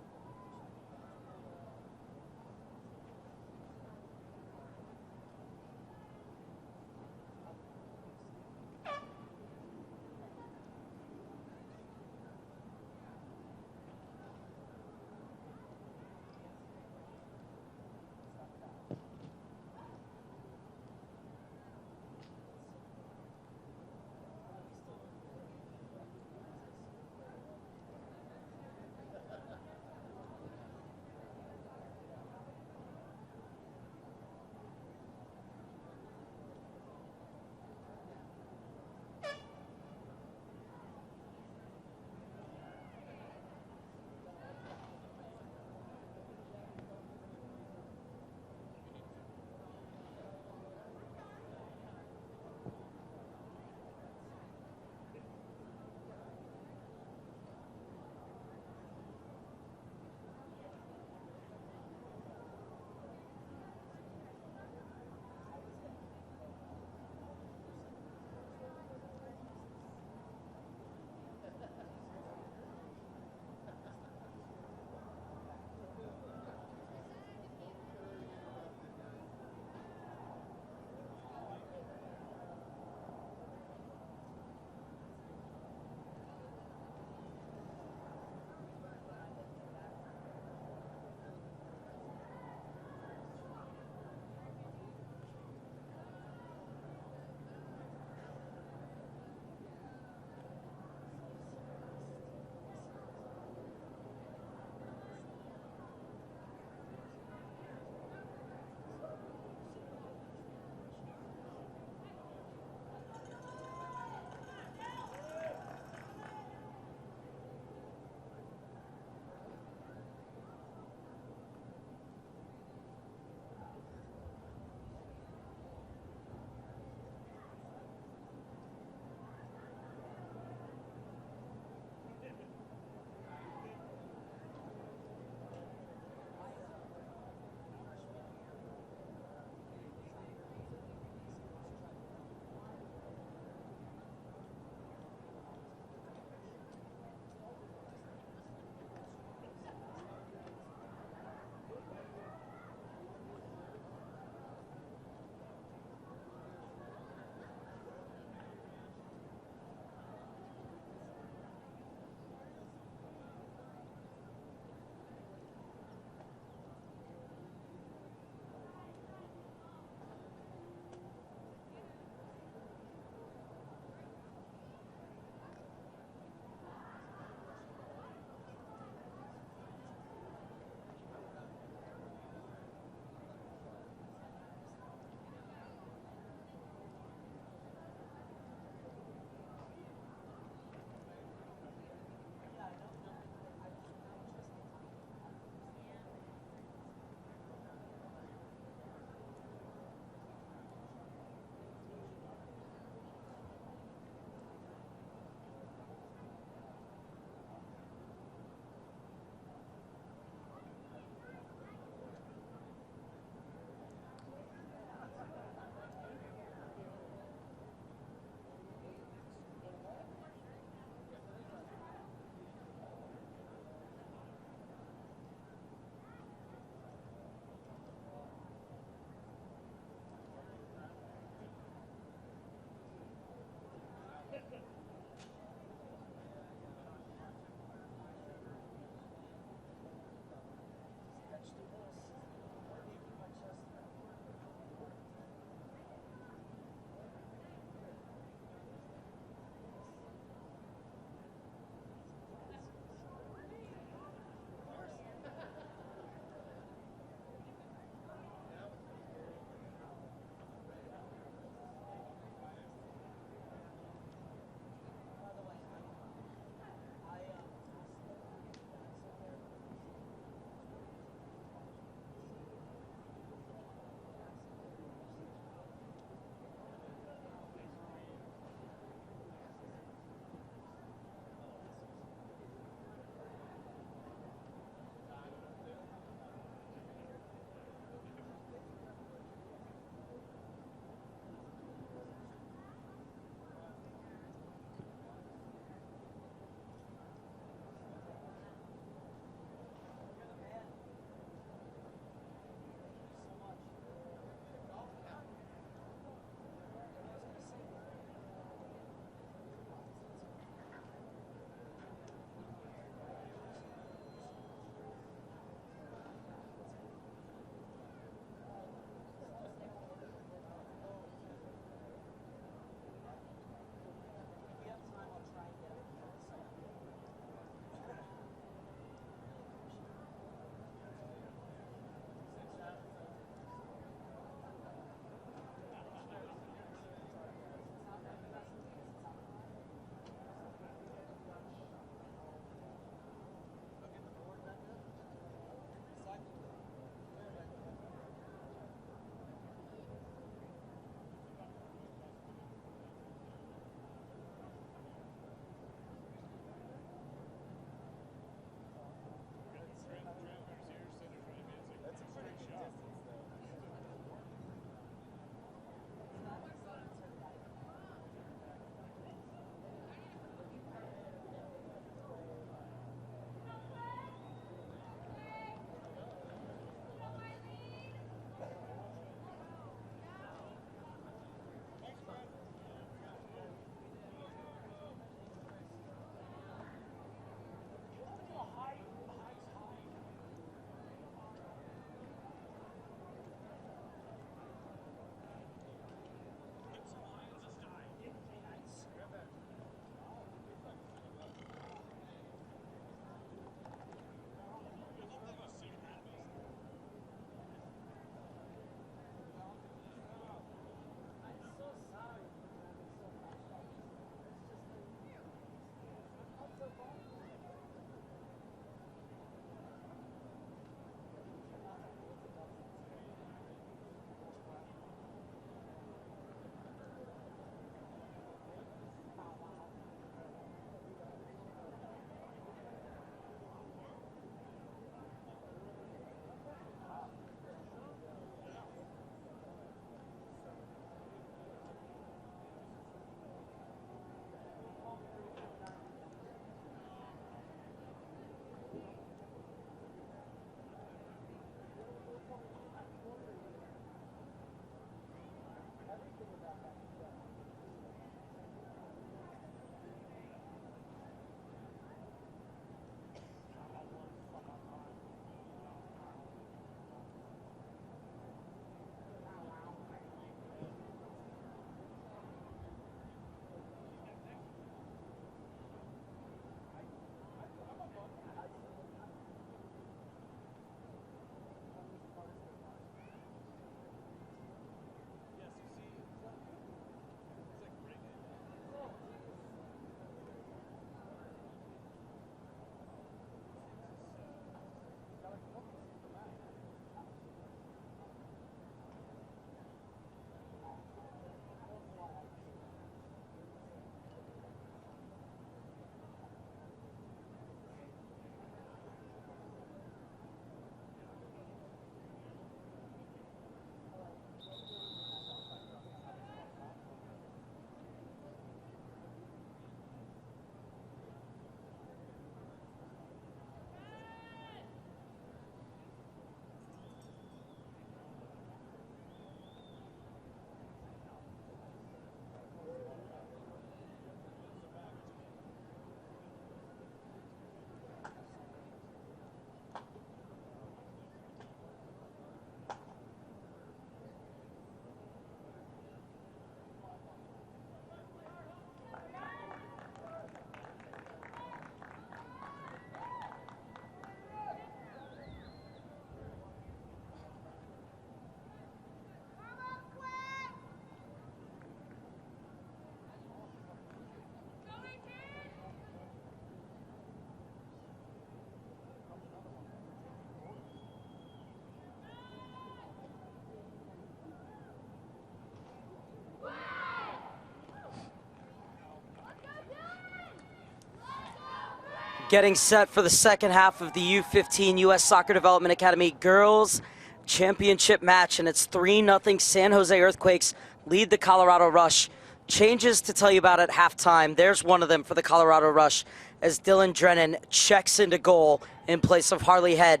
Getting set for the second half of the U15 U.S. Soccer Development Academy Girls Championship match, and it's 3-0 San Jose Earthquakes lead the Colorado Rush. Changes to tell you about at halftime. There's one of them for the Colorado Rush as Dylan Drennan checks into goal in place of Harley Head.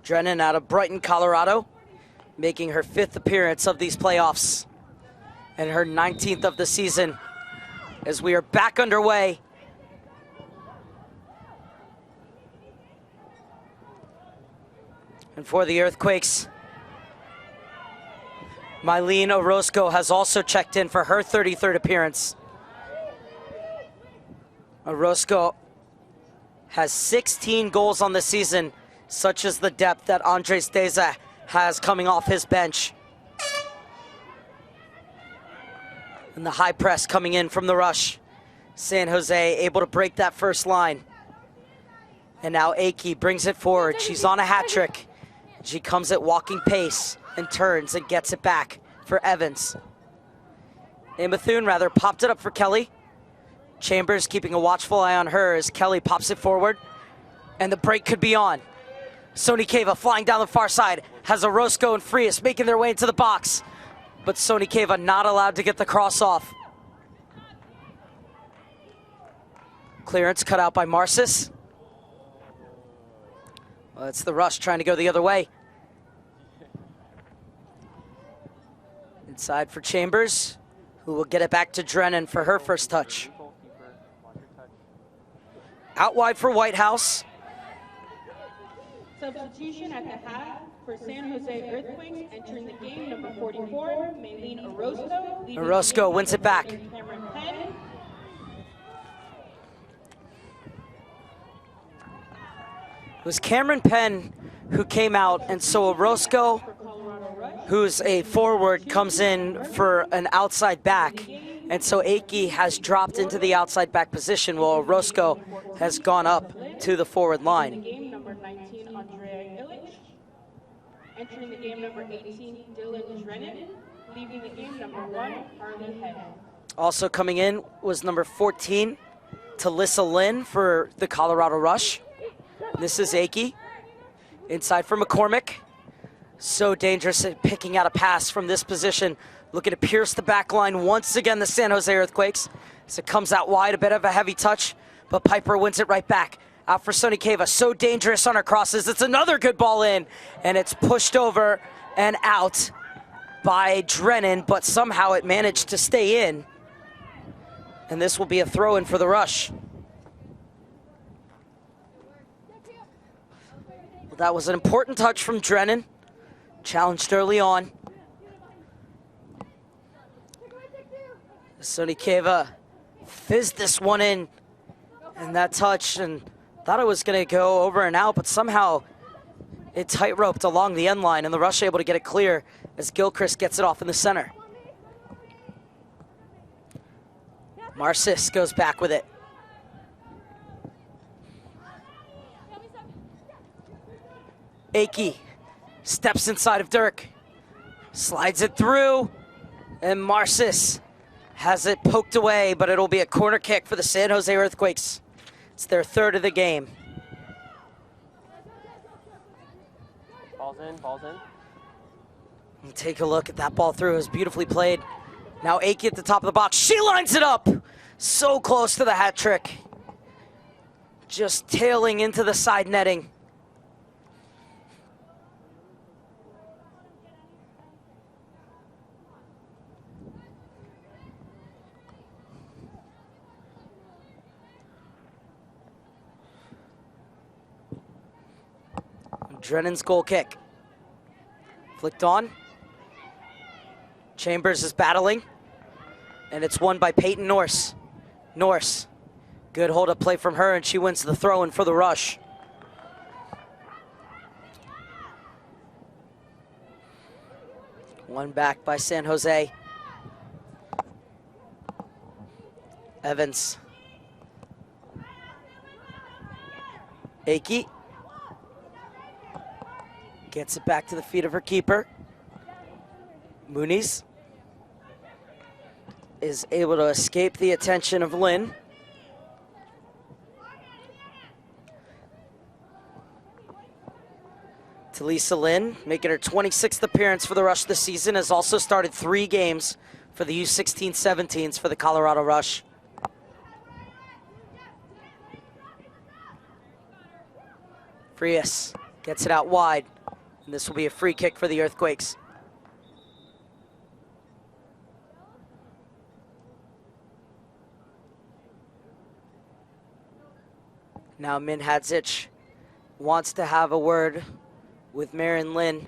Drennan out of Brighton, Colorado, making her 5th appearance of these playoffs and her 19th of the season. As we are back underway. And for the Earthquakes, Mylene Orozco has also checked in for her 33rd appearance. Orozco has 16 goals on the season, such as the depth that Andres Deza has coming off his bench. And the high press coming in from the Rush. San Jose able to break that first line. And now Aki brings it forward. She's on a hat trick. She comes at walking pace and turns and gets it back for Evans. Bethune rather popped it up for Kelly. Chambers keeping a watchful eye on her as Kelly pops it forward. And the break could be on. Sony Cava flying down the far side. Has Orozco and Frias making their way into the box. But Sony Cava not allowed to get the cross off. Clearance cut out by Marcis. Well, it's the Rush trying to go the other way. Inside for Chambers, who will get it back to Drennan for her first touch. Out wide for Whitehouse. Substitution at the half for San Jose Earthquakes, entering the game, number 44, Maylene Orozco. Orozco wins it back. Kathryn Kelly. It was Cameron Penn who came out, and so Orozco, who's a forward, comes in for an outside back. And so Aki has dropped into the outside back position while Orozco has gone up to the forward line. Game number 19, Andrea Illich. Entering the game, number 18, Dylan Drennan. Leaving the game, number 1, Harley Head. Also coming in was number 14, Talissa Lynn for the Colorado Rush. This is Aki. Inside for McCormick. So dangerous at picking out a pass from this position. Looking to pierce the back line once again, the San Jose Earthquakes. As it comes out wide, a bit of a heavy touch, but Piper wins it right back. Out for Sony Cava, so dangerous on her crosses. It's another good ball in, and it's pushed over and out by Drennan, but somehow it managed to stay in. And this will be a throw-in for the Rush. Well, that was an important touch from Drennan. Challenged early on. Sony Cava fizzed this one in, and that touch, and thought it was going to go over and out, but somehow it tight-roped along the end line, and the Rush able to get it clear as Gilchrist gets it off in the center. Marcis goes back with it. Aki steps inside of Dirk, slides it through, and Marcis has it poked away, but it'll be a corner kick for the San Jose Earthquakes. It's their 3rd of the game. Ball's in, ball's in. And take a look at that ball through. It was beautifully played. Now Aki at the top of the box. She lines it up. So close to the hat trick. Just tailing into the side netting. Drennan's goal kick. Flicked on. Chambers is battling. And it's won by Peyton Norse. Norse. Good hold-up play from her, and she wins the throw-in for the Rush. One back by San Jose. Evans. Aki. Gets it back to the feet of her keeper. Muniz. is able to escape the attention of Lynn. Talisa Lynn, making her 26th appearance for the Rush this season, has also started 3 games for the U16-17s for the Colorado Rush. Frias gets it out wide, and this will be a free kick for the Earthquakes. Now Min Hadzic wants to have a word with Marin Lynn.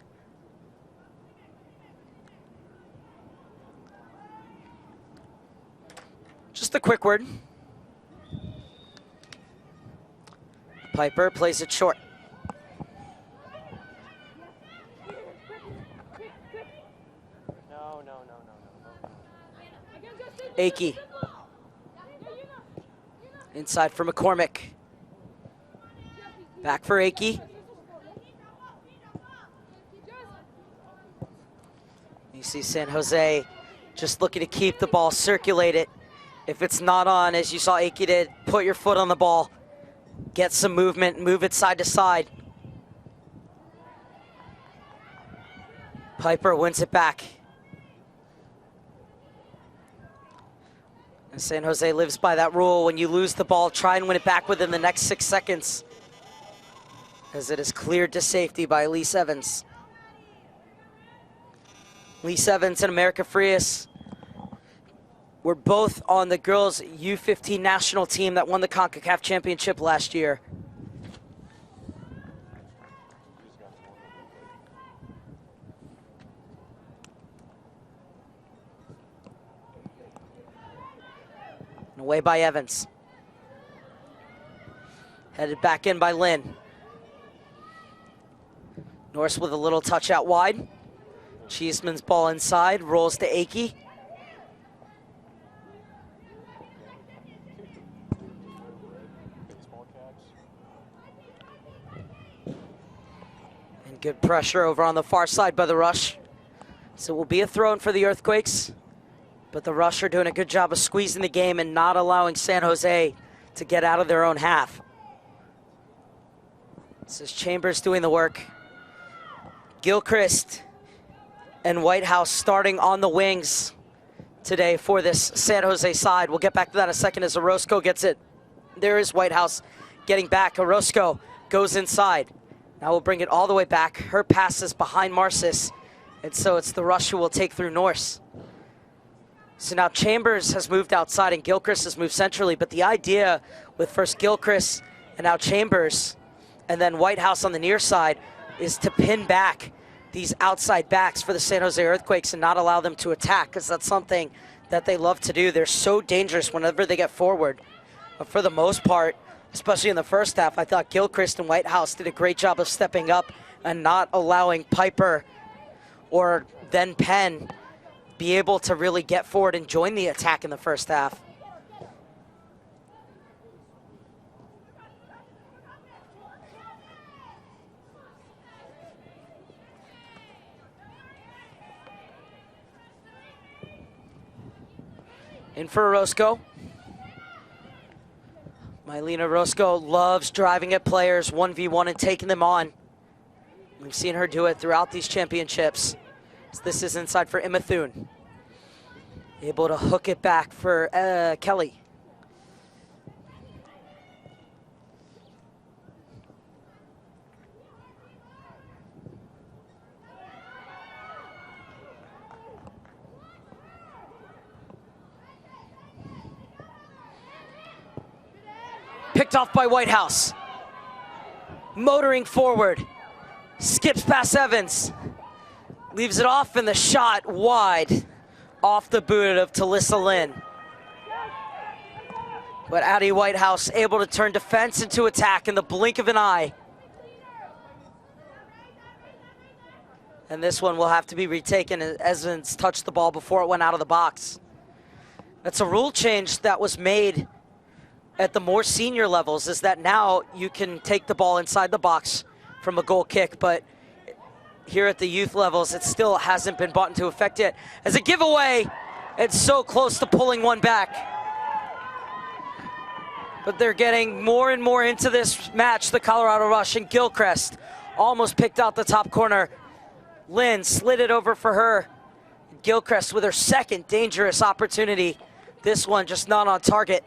Just a quick word. Piper plays it short. No. Akey. Inside for McCormick. Back for Akey. You see San Jose just looking to keep the ball circulated. If it's not on, as you saw Akey did, put your foot on the ball. Get some movement, move it side to side. Piper wins it back. And San Jose lives by that rule. When you lose the ball, try and win it back within the next 6 seconds, as it is cleared to safety by Elise Evans. Elise Evans and America Frias were both on the girls' U15 national team that won the CONCACAF championship last year. And away by Evans. Headed back in by Lynn. Norse with a little touch out wide. Cheeseman's ball inside, rolls to Akey. And good pressure over on the far side by the Rush. So it will be a throw-in for the Earthquakes, but the Rush are doing a good job of squeezing the game and not allowing San Jose to get out of their own half. This is Chambers doing the work. Gilchrist and Whitehouse starting on the wings today for this San Jose side. We'll get back to that in a second as Orozco gets it. There is Whitehouse getting back. Orozco goes inside. Now we'll bring it all the way back. Her pass is behind Marcis, and so it's the Rush who will take through Norse. So now Chambers has moved outside and Gilchrist has moved centrally, but the idea with first Gilchrist and now Chambers and then Whitehouse on the near side is to pin back these outside backs for the San Jose Earthquakes and not allow them to attack, because that's something that they love to do. They're so dangerous whenever they get forward. But for the most part, especially in the first half, I thought Gilchrist and Whitehouse did a great job of stepping up and not allowing Piper or then Penn be able to really get forward and join the attack in the first half. In for Orozco. Mylena Orozco loves driving at players 1v1 and taking them on. We've seen her do it throughout these championships. So this is inside for Imathune. Able to hook it back for Kelly. Picked off by Whitehouse. Motoring forward. Skips past Evans. Leaves it off, and the shot wide off the boot of Talisa Lynn. But Addie Whitehouse able to turn defense into attack in the blink of an eye. And this one will have to be retaken as Evans touched the ball before it went out of the box. That's a rule change that was made at the more senior levels, is that now you can take the ball inside the box from a goal kick, but here at the youth levels, it still hasn't been brought into effect yet. As a giveaway, It's so close to pulling one back. But they're getting more and more into this match, the Colorado Rush, and Gilchrist almost picked out the top corner. Lynn slid it over for her. Gilchrist with her second dangerous opportunity. This one just not on target.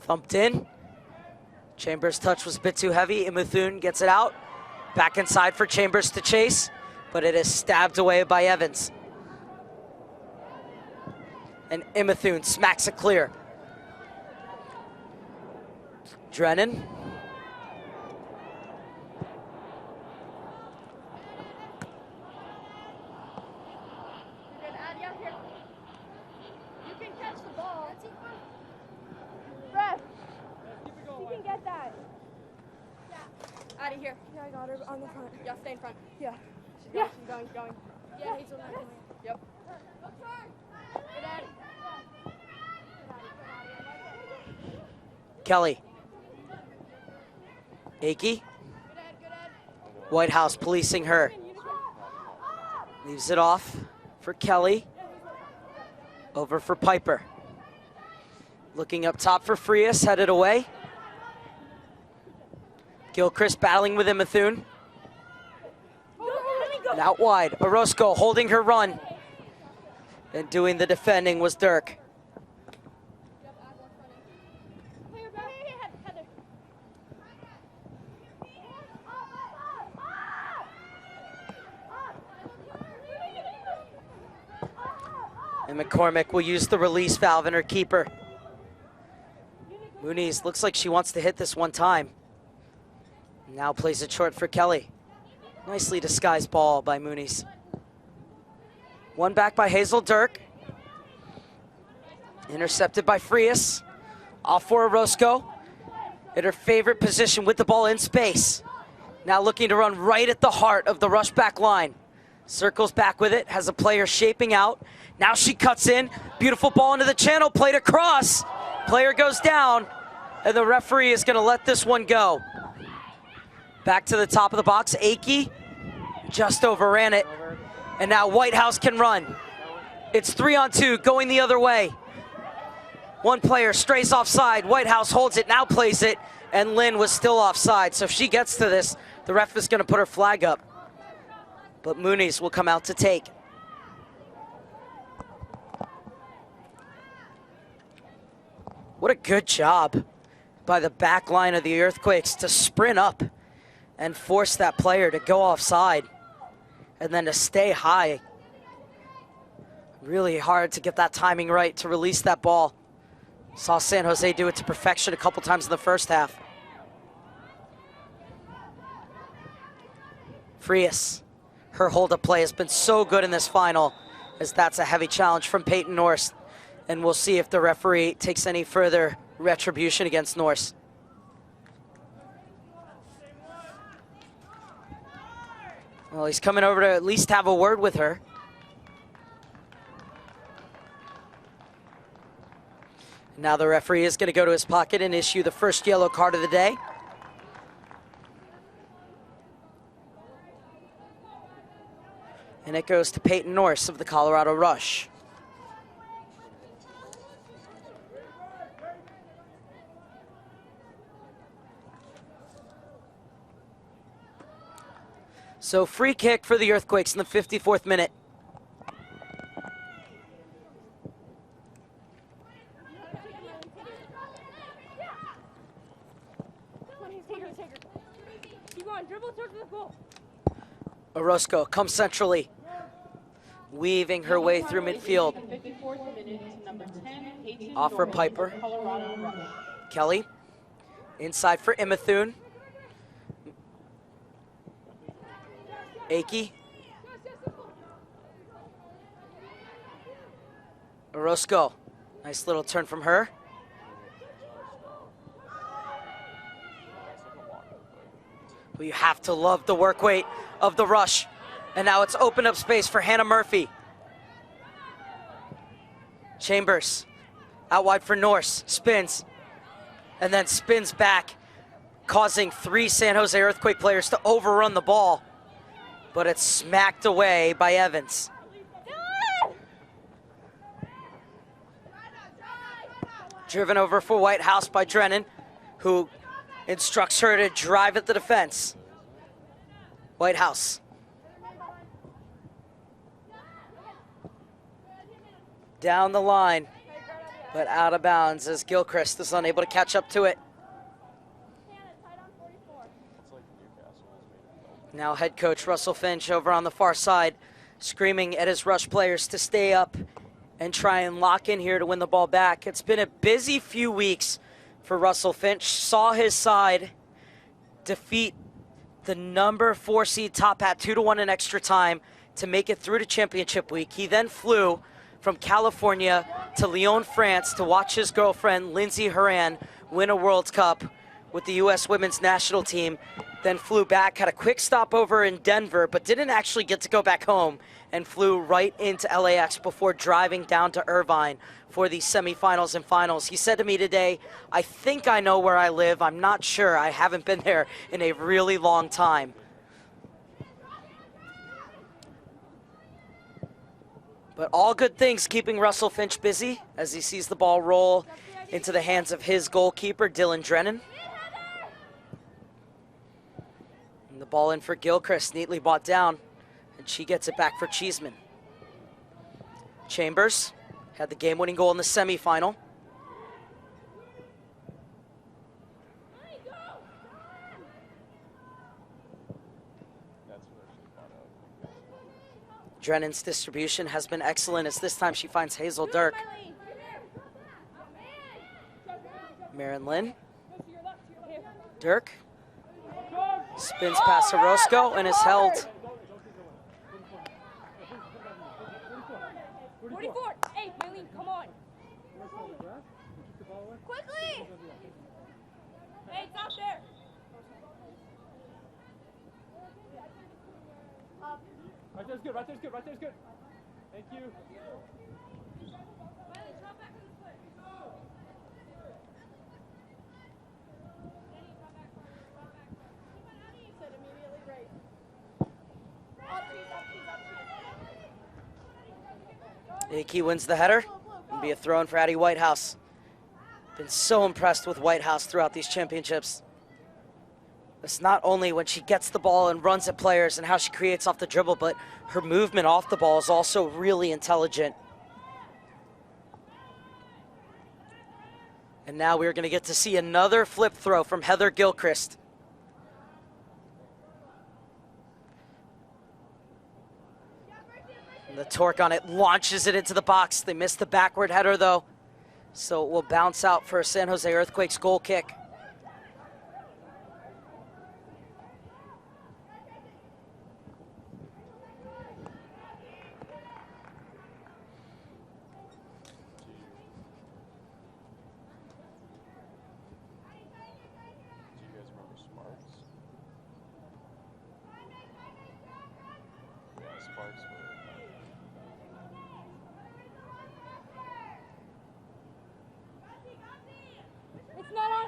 Thumped in. Chambers' touch was a bit too heavy. Imuthun gets it out. Back inside for Chambers to chase, but it is stabbed away by Evans. And Imuthun smacks it clear. Drennan. You can catch the ball. Ref, you can get that. Yeah. Out of here. Yeah, I got her on the front. Yeah, stay in front. Yeah. She's going. Yeah, he's going. Yep. Good Ed. Kelly. Akey. Good Ed. White House policing her. Leaves it off for Kelly. Over for Piper. Looking up top for Frias, headed away. Gilchrist battling with Imuthun. And out wide, Orozco holding her run. And doing the defending was Dirk. And McCormick will use the release valve in her keeper. Muniz looks like she wants to hit this one time. Now plays it short for Kelly. Nicely disguised ball by Muniz. One back by Hazel Dirk. Intercepted by Frias. Off for Orozco. In her favorite position with the ball in space. Now looking to run right at the heart of the rush back line. Circles back with it, has a player shaping out. Now she cuts in, beautiful ball into the channel, played across. Player goes down, and the referee is gonna let this one go. Back to the top of the box, Akey just overran it. And now White House can run. It's 3-on-2, going the other way. One player strays offside, White House holds it, now plays it, and Lynn was still offside. So if she gets to this, the ref is gonna put her flag up. But Muniz will come out to take. What a good job by the back line of the Earthquakes to sprint up and force that player to go offside and then to stay high. Really hard to get that timing right to release that ball. Saw San Jose do it to perfection a couple times in the first half. Frias, her hold-up play has been so good in this final, as that's a heavy challenge from Peyton Norse. And we'll see if the referee takes any further retribution against Norse. Well, he's coming over to at least have a word with her. Now the referee is going to go to his pocket and issue the first yellow card of the day. And it goes to Peyton Norse of the Colorado Rush. So free kick for the Earthquakes in the 54th minute. Orozco comes centrally, weaving her way through midfield. Off for Piper. Kelly, inside for Imuthun. Akey. Orozco, nice little turn from her. Well, you have to love the work weight of the rush. And now it's opened up space for Hannah Murphy. Chambers, out wide for Norse, spins, and then spins back, causing 3 San Jose Earthquake players to overrun the ball. But it's smacked away by Evans. Driven over for White House by Drennan, who instructs her to drive at the defense. White House. Down the line, but out of bounds as Gilchrist is unable to catch up to it. Now head coach Russell Finch over on the far side, screaming at his rush players to stay up and try and lock in here to win the ball back. It's been a busy few weeks for Russell Finch. Saw his side defeat the number 4 seed Top Hat 2-1 in extra time to make it through to championship week. He then flew from California to Lyon, France to watch his girlfriend, Lindsay Horan, win a World Cup with the U.S. women's national team. Then flew back, had a quick stopover in Denver, but didn't actually get to go back home and flew right into LAX before driving down to Irvine for the semifinals and finals. He said to me today, I think I know where I live. I'm not sure. I haven't been there in a really long time. But all good things keeping Russell Finch busy as he sees the ball roll into the hands of his goalkeeper, Dylan Drennan. And the ball in for Gilchrist, neatly brought down, and she gets it back for Cheeseman. Chambers had the game-winning goal in the semifinal. Drennan's distribution has been excellent as this time she finds Hazel Dirk. Marin Lynn. Dirk spins past Orozco and is held. 44. Hey, Maylene, come on. Quickly. Hey, it's out there. Right there's good, right there's good, right there's good. Thank you. Akey wins the header. It'll be a throw-in for Addie Whitehouse. Been so impressed with Whitehouse throughout these championships. It's not only when she gets the ball and runs at players and how she creates off the dribble, but her movement off the ball is also really intelligent. And now we're going to get to see another flip throw from Heather Gilchrist. And the torque on it launches it into the box. They missed the backward header though, so it will bounce out for a San Jose Earthquakes goal kick. It's not on.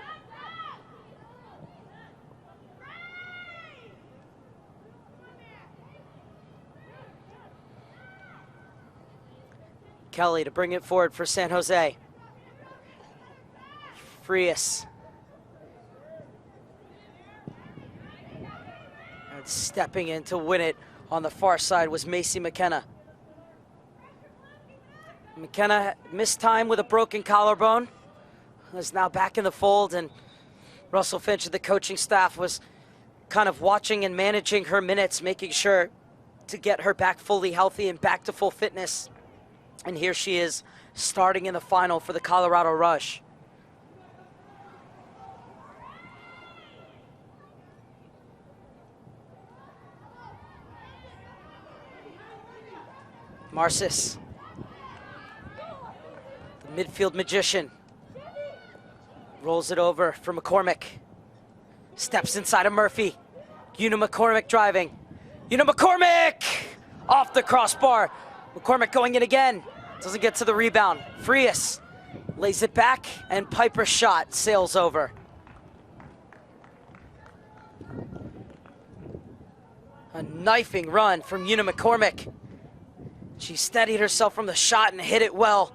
Kelly to bring it forward for San Jose. Frias. And stepping in to win it on the far side was Macy McKenna. McKenna missed time with a broken collarbone. Is now back in the fold, and Russell Finch and the coaching staff was kind of watching and managing her minutes, making sure to get her back fully healthy and back to full fitness. And here she is starting in the final for the Colorado Rush. Marcis. Midfield magician. Rolls it over for McCormick. Steps inside of Murphy. Una McCormick driving. Una McCormick! Off the crossbar. McCormick going in again. Doesn't get to the rebound. Frias lays it back, and Piper's shot sails over. A knifing run from Una McCormick. She steadied herself from the shot and hit it well,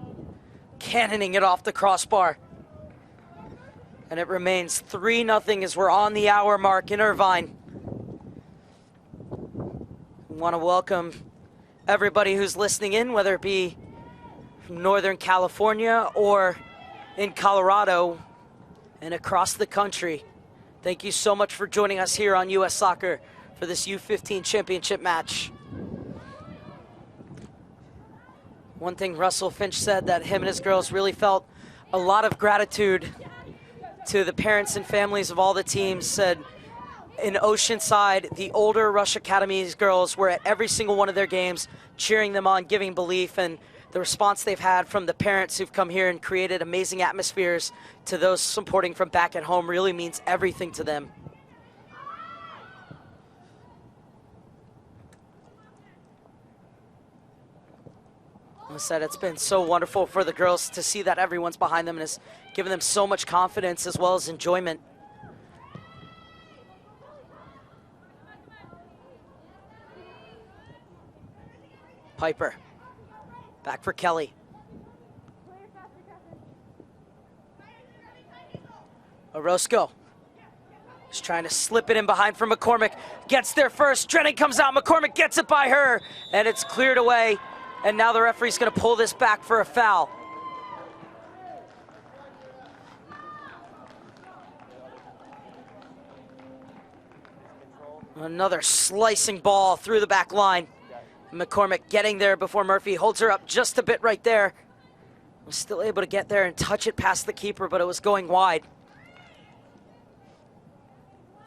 cannoning it off the crossbar. And it remains 3-0 as we're on the hour mark in Irvine. We want to welcome everybody who's listening in, whether it be from Northern California or in Colorado and across the country. Thank you so much for joining us here on US Soccer for this U15 championship match. One thing Russell Finch said, that him and his girls really felt a lot of gratitude to the parents and families of all the teams. Said in Oceanside, the older Rush Academy's girls were at every single one of their games, cheering them on, giving belief, and the response they've had from the parents who've come here and created amazing atmospheres to those supporting from back at home really means everything to them. I said it's been so wonderful for the girls to see that everyone's behind them and has given them so much confidence as well as enjoyment. Piper, back for Kelly. Orozco is trying to slip it in behind for McCormick. Gets there first, Drennan comes out, McCormick gets it by her, and it's cleared away. And now the referee's gonna pull this back for a foul. Another slicing ball through the back line. McCormick getting there before Murphy holds her up just a bit right there. Was still able to get there and touch it past the keeper, but it was going wide.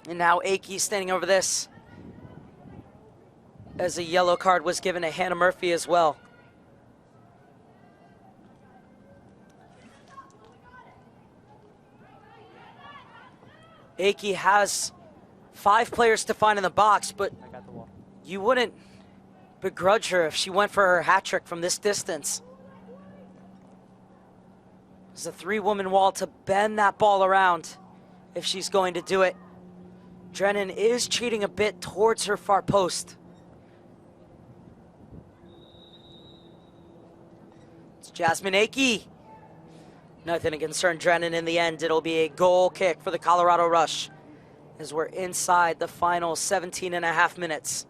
And now Akey standing over this, as a yellow card was given to Hannah Murphy as well. Akey has 5 players to find in the box, but you wouldn't begrudge her if she went for her hat trick from this distance. There's a 3-woman wall to bend that ball around if she's going to do it. Drennan is cheating a bit towards her far post. It's Jasmine Akey. Nothing to concern Drennan in the end. It'll be a goal kick for the Colorado Rush as we're inside the final 17.5 minutes.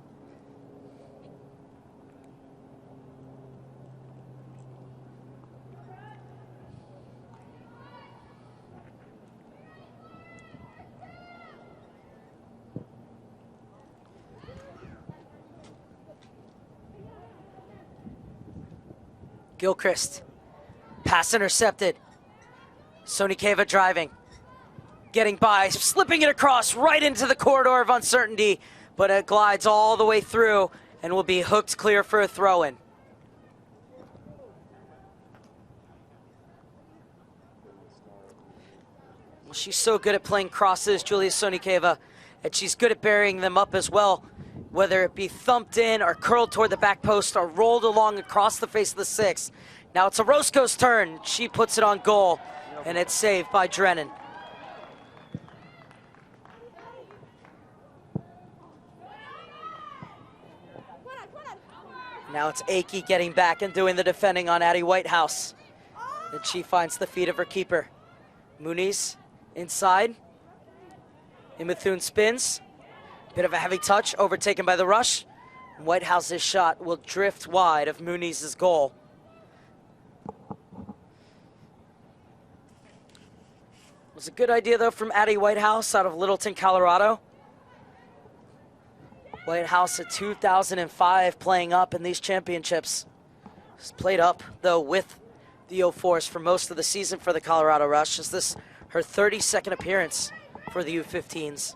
Gilchrist, pass intercepted. Sonikeva driving, getting by, slipping it across right into the corridor of uncertainty, but it glides all the way through and will be hooked clear for a throw-in. Well, she's so good at playing crosses, Julia Sonikeva, and she's good at burying them up as well, whether it be thumped in or curled toward the back post or rolled along across the face of the 6. Now it's Orozco's turn. She puts it on goal, and it's saved by Drennan. Now it's Akey getting back and doing the defending on Addie Whitehouse. And she finds the feet of her keeper. Muniz inside. Imathune spins. Bit of a heavy touch, overtaken by the Rush. Whitehouse's shot will drift wide of Muniz's goal. It was a good idea though from Addie Whitehouse out of Littleton, Colorado. Whitehouse at 2005 playing up in these championships. She's played up though with the O4s for most of the season for the Colorado Rush. Is this her 32nd appearance for the U15s?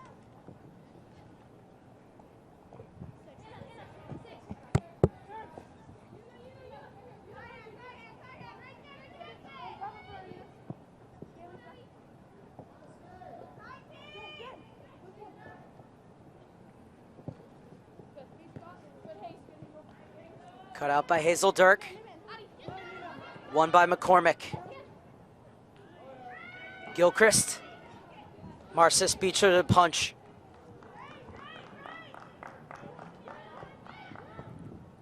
Cut out by Hazel Dirk. Won by McCormick. Gilchrist. Marcis beats her to the punch.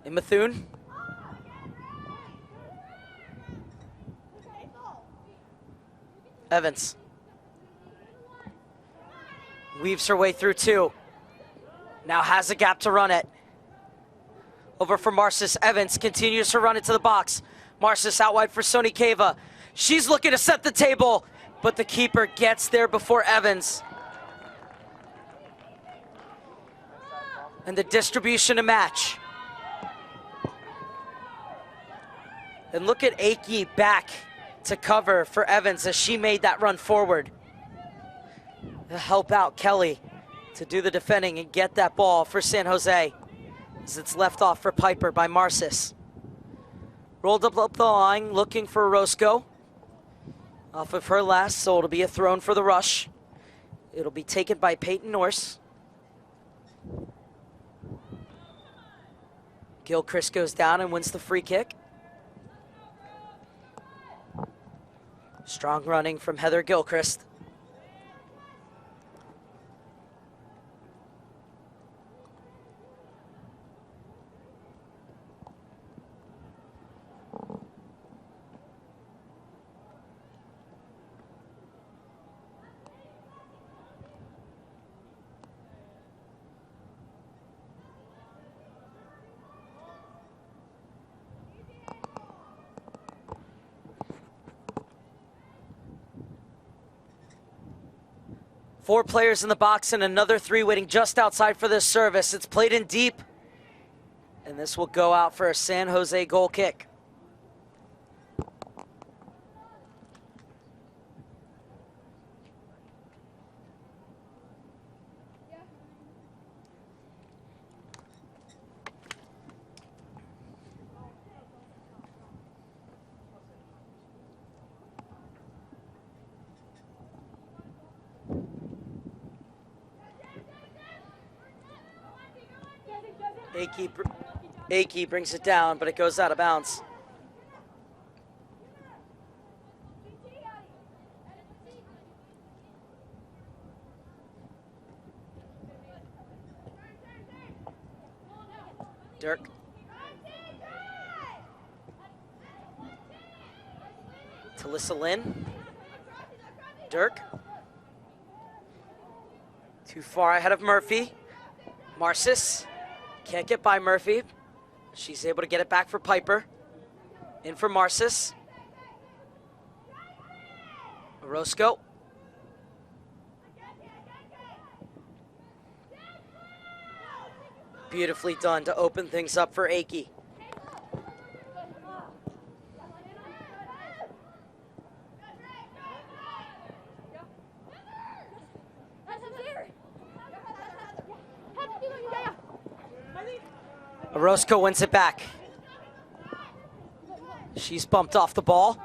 In Methune. Evans. Weaves her way through two. Now has a gap to run it. Over for Marcis. Evans continues to run it to the box. Marcis out wide for Sonikeva. She's looking to set the table, but the keeper gets there before Evans. And the distribution to match. And look at Aki back to cover for Evans as she made that run forward. To help out Kelly to do the defending and get that ball for San Jose. As it's left off for Piper by Marcis. Rolled up the line, looking for Orozco. Off of her last, so it'll be a thrown for the rush. It'll be taken by Peyton Norse. Gilchrist goes down and wins the free kick. Strong running from Heather Gilchrist. Four players in the box and another three waiting just outside for this service. It's played in deep. And this will go out for a San Jose goal kick. Aki brings it down, but it goes out of bounds. Dirk. Talissa Lynn. Dirk. Too far ahead of Murphy. Marcis. Can't get by Murphy. She's able to get it back for Piper. In for Marcis. Orozco. Beautifully done to open things up for Aki. Orozco wins it back. She's bumped off the ball.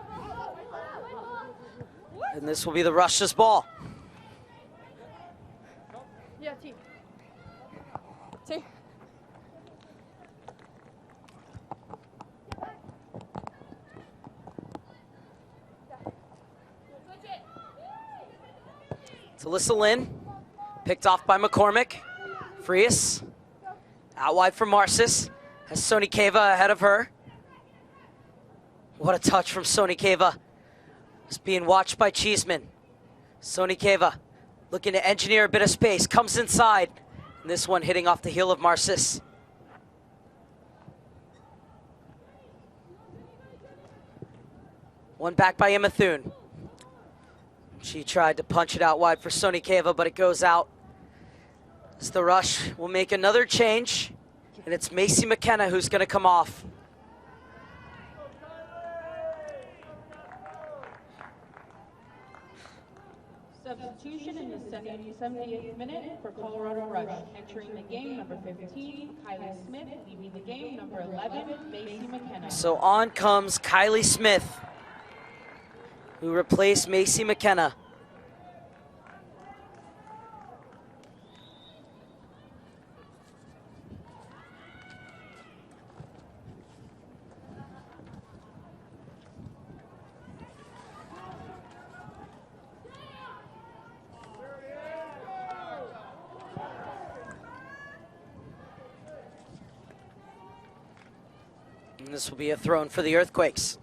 And this will be the Russia's ball. Yeah, team. Team. Talissa Lynn, picked off by McCormick. Frias, out wide for Marcis, has Sonikeva ahead of her. What a touch from Sonikeva. It's being watched by Cheeseman. Sonikeva looking to engineer a bit of space, comes inside. And this one hitting off the heel of Marcis. One back by Emma Thune. She tried to punch it out wide for Sonikeva, but it goes out. As the rush will make another change, and it's Macy McKenna who's going to come off. Substitution in the 70th minute for Colorado Rush. Entering the game, number 15, Kylie Smith. Leaving the game, number 11, Macy McKenna. So on comes Kylie Smith, who replaced Macy McKenna. And this will be a throw in for the Earthquakes.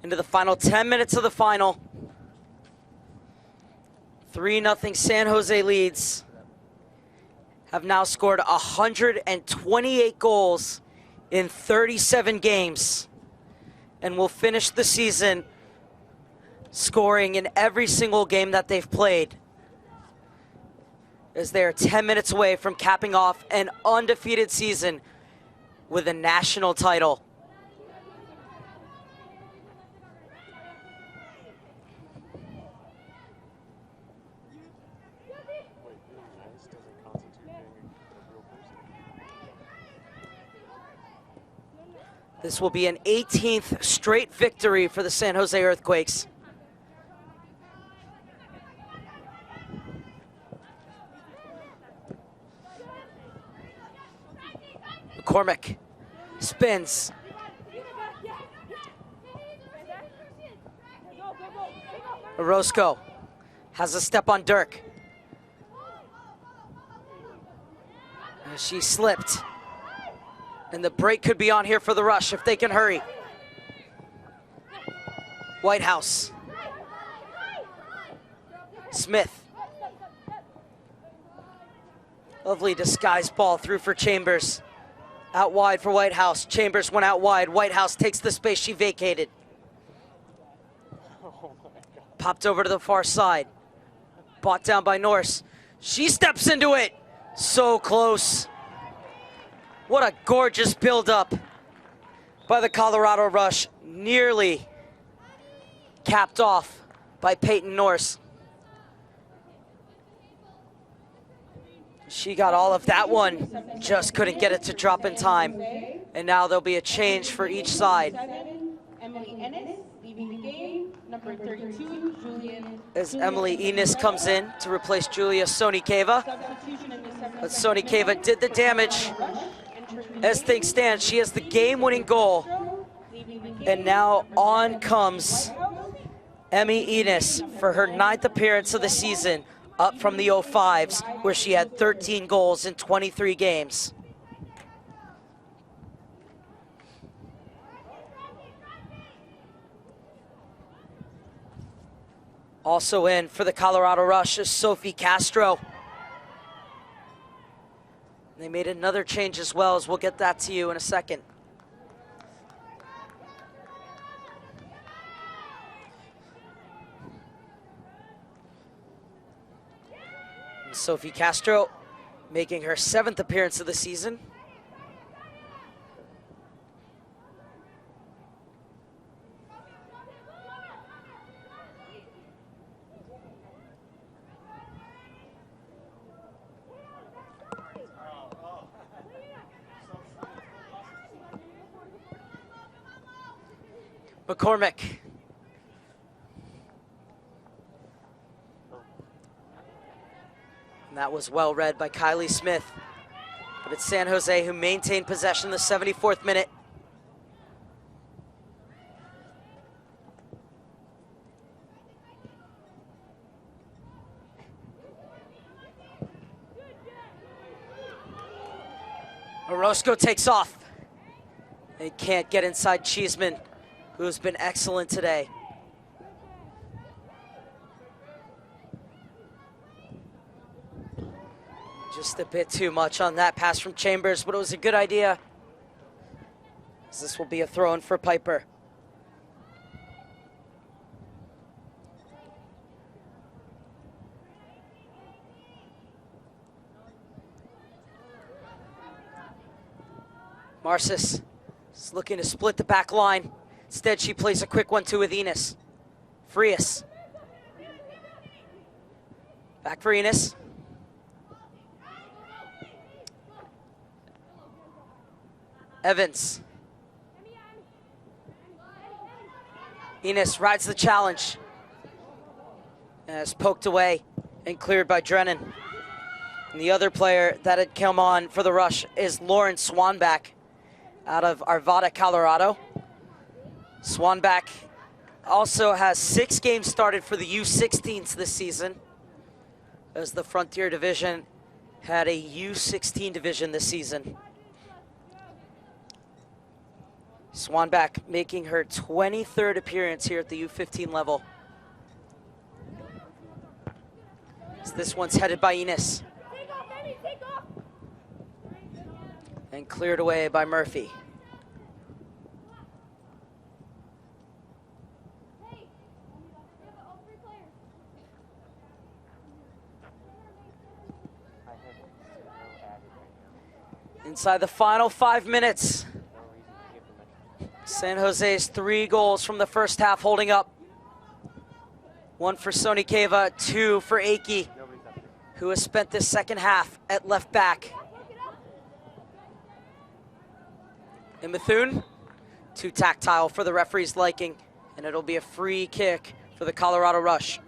Into the final 10 minutes of the final. 3-0 San Jose leads. Have now scored 128 goals in 37 games. And will finish the season scoring in every single game that they've played, as they are 10 minutes away from capping off an undefeated season with a national title. This will be an 18th straight victory for the San Jose Earthquakes. McCormick spins. Orozco has a step on Dirk. She slipped. And the break could be on here for the Rush if they can hurry. Whitehouse. Smith. Lovely disguised ball through for Chambers. Out wide for Whitehouse. Chambers went out wide. Whitehouse takes the space she vacated. Popped over to the far side. Bought down by Norse. She steps into it. So close. What a gorgeous build-up by the Colorado Rush. Nearly capped off by Peyton Norse. She got all of that one, just couldn't get it to drop in time. And now there'll be a change for each side. Emily Ennis leaving the game. Number 32, Julian. As Emily Enos comes in to replace Julia Sonikeva. But Sonikeva did the damage. As things stand, she has the game-winning goal. And now on comes Emmy Enos for her 9th appearance of the season, up from the 05s, where she had 13 goals in 23 games. Also in for the Colorado Rush is Sophie Castro. They made another change as well, as we'll get that to you in a second. And Sophie Castro making her 7th appearance of the season. McCormick. And that was well read by Kylie Smith. But it's San Jose who maintained possession in the 74th minute. Orozco takes off. They can't get inside Cheeseman, who's been excellent today. Just a bit too much on that pass from Chambers, but it was a good idea. This will be a throw-in for Piper. Marcis is looking to split the back line. Instead, she plays a quick 1-2 with Enos. Frias. Back for Enos. Evans. Enos rides the challenge. And is poked away and cleared by Drennan. And the other player that had come on for the Rush is Lauren Swanback out of Arvada, Colorado. Swanback also has 6 games started for the U16s this season, as the Frontier Division had a U16 division this season. Swanback making her 23rd appearance here at the U15 level. So this one's headed by Enos. And cleared away by Murphy. Inside the final 5 minutes. San Jose's 3 goals from the first half holding up. 1 for Sony Kava, 2 for Aki, who has spent this second half at left back. And Bethune, too tactile for the referee's liking, and it'll be a free kick for the Colorado Rush.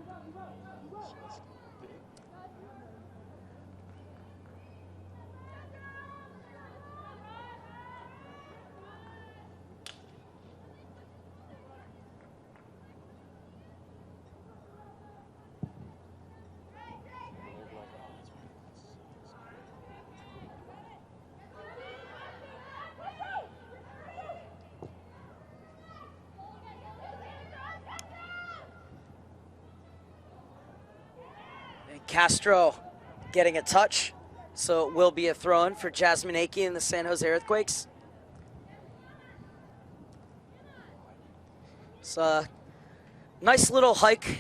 Castro getting a touch, so it will be a throw-in for Jasmine Aki and the San Jose Earthquakes. It's a nice little hike.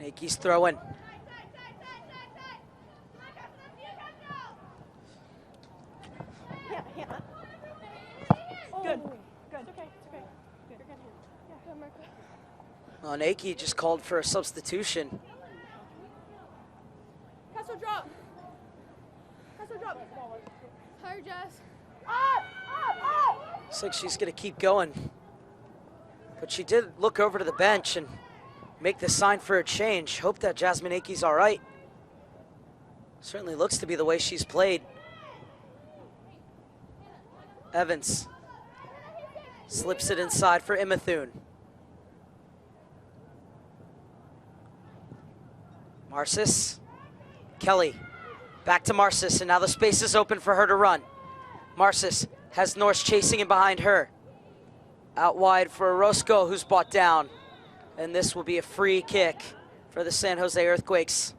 Aki's throwing. Well, Aki just called for a substitution. Castle drop. Castle drop. Higher, Jess. Up. Looks like she's going to keep going. But she did look over to the bench and make the sign for a change. Hope that Jasmine Aki's all right. Certainly looks to be the way she's played. Evans slips it inside for Imathune. Marcis, Kelly, back to Marcis, and now the space is open for her to run. Marcis has Norse chasing in behind her. Out wide for Orozco, who's brought down. And this will be a free kick for the San Jose Earthquakes.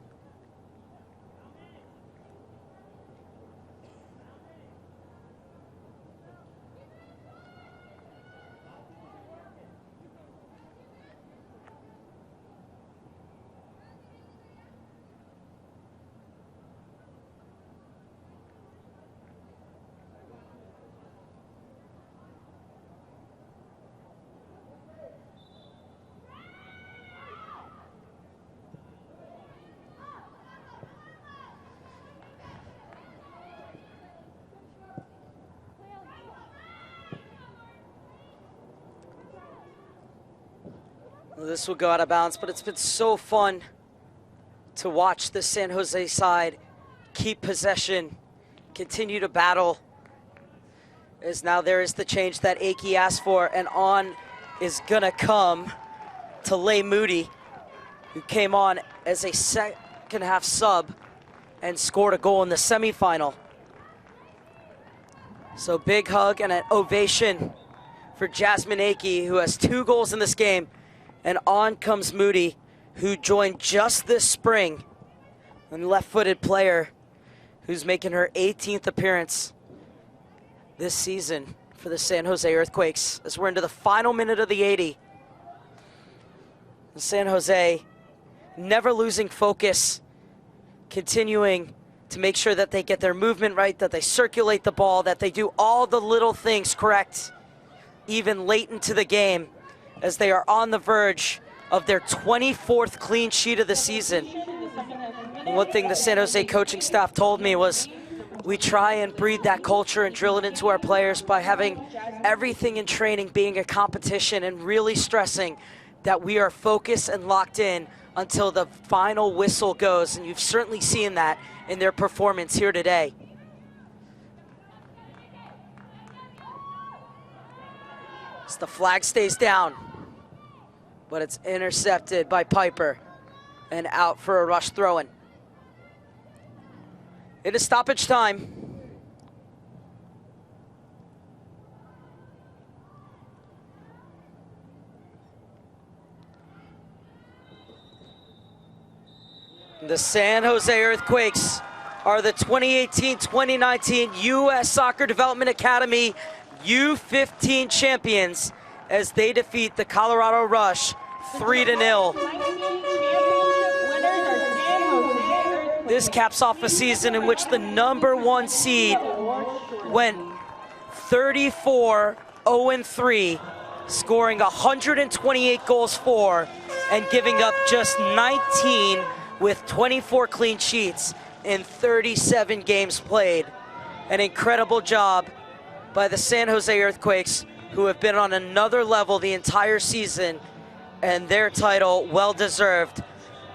This will go out of bounds, but it's been so fun to watch the San Jose side keep possession, continue to battle, as now there is the change that Aki asked for, and on is gonna come to Lay Moody, who came on as a second half sub and scored a goal in the semifinal. So big hug and an ovation for Jasmine Aki, who has 2 goals in this game. And on comes Moody, who joined just this spring, a left-footed player who's making her 18th appearance this season for the San Jose Earthquakes. As we're into the final minute of the 80. San Jose never losing focus, continuing to make sure that they get their movement right, that they circulate the ball, that they do all the little things correct, even late into the game, as they are on the verge of their 24th clean sheet of the season. And one thing the San Jose coaching staff told me was, we try and breed that culture and drill it into our players by having everything in training being a competition and really stressing that we are focused and locked in until the final whistle goes. And you've certainly seen that in their performance here today. as the flag stays down, but it's intercepted by Piper and out for a rush throw-in. It is stoppage time. The San Jose Earthquakes are the 2018-2019 U.S. Soccer Development Academy U15 champions as they defeat the Colorado Rush 3-0. This caps off a season in which the #1 seed went 34-0-3, scoring 128 goals for and giving up just 19 with 24 clean sheets in 37 games played. An incredible job by the San Jose Earthquakes, who have been on another level the entire season, and their title well deserved,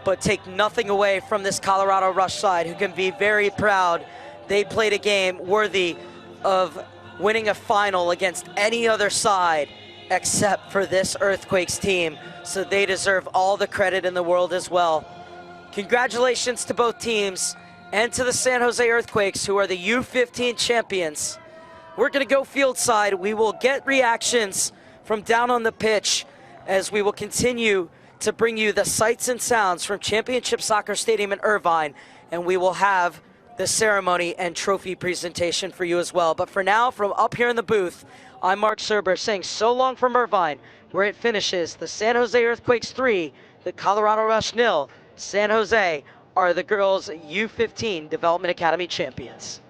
but take nothing away from this Colorado Rush side, who can be very proud. They played a game worthy of winning a final against any other side except for this Earthquakes team, so they deserve all the credit in the world as well. Congratulations to both teams and to the San Jose Earthquakes, who are the U15 champions. We're going to go field side. We will get reactions from down on the pitch as we will continue to bring you the sights and sounds from Championship Soccer Stadium in Irvine, and we will have the ceremony and trophy presentation for you as well. But for now, from up here in the booth, I'm Mark Serber saying so long from Irvine, where it finishes the San Jose Earthquakes 3, the Colorado Rush 0. San Jose are the girls' U15 Development Academy champions.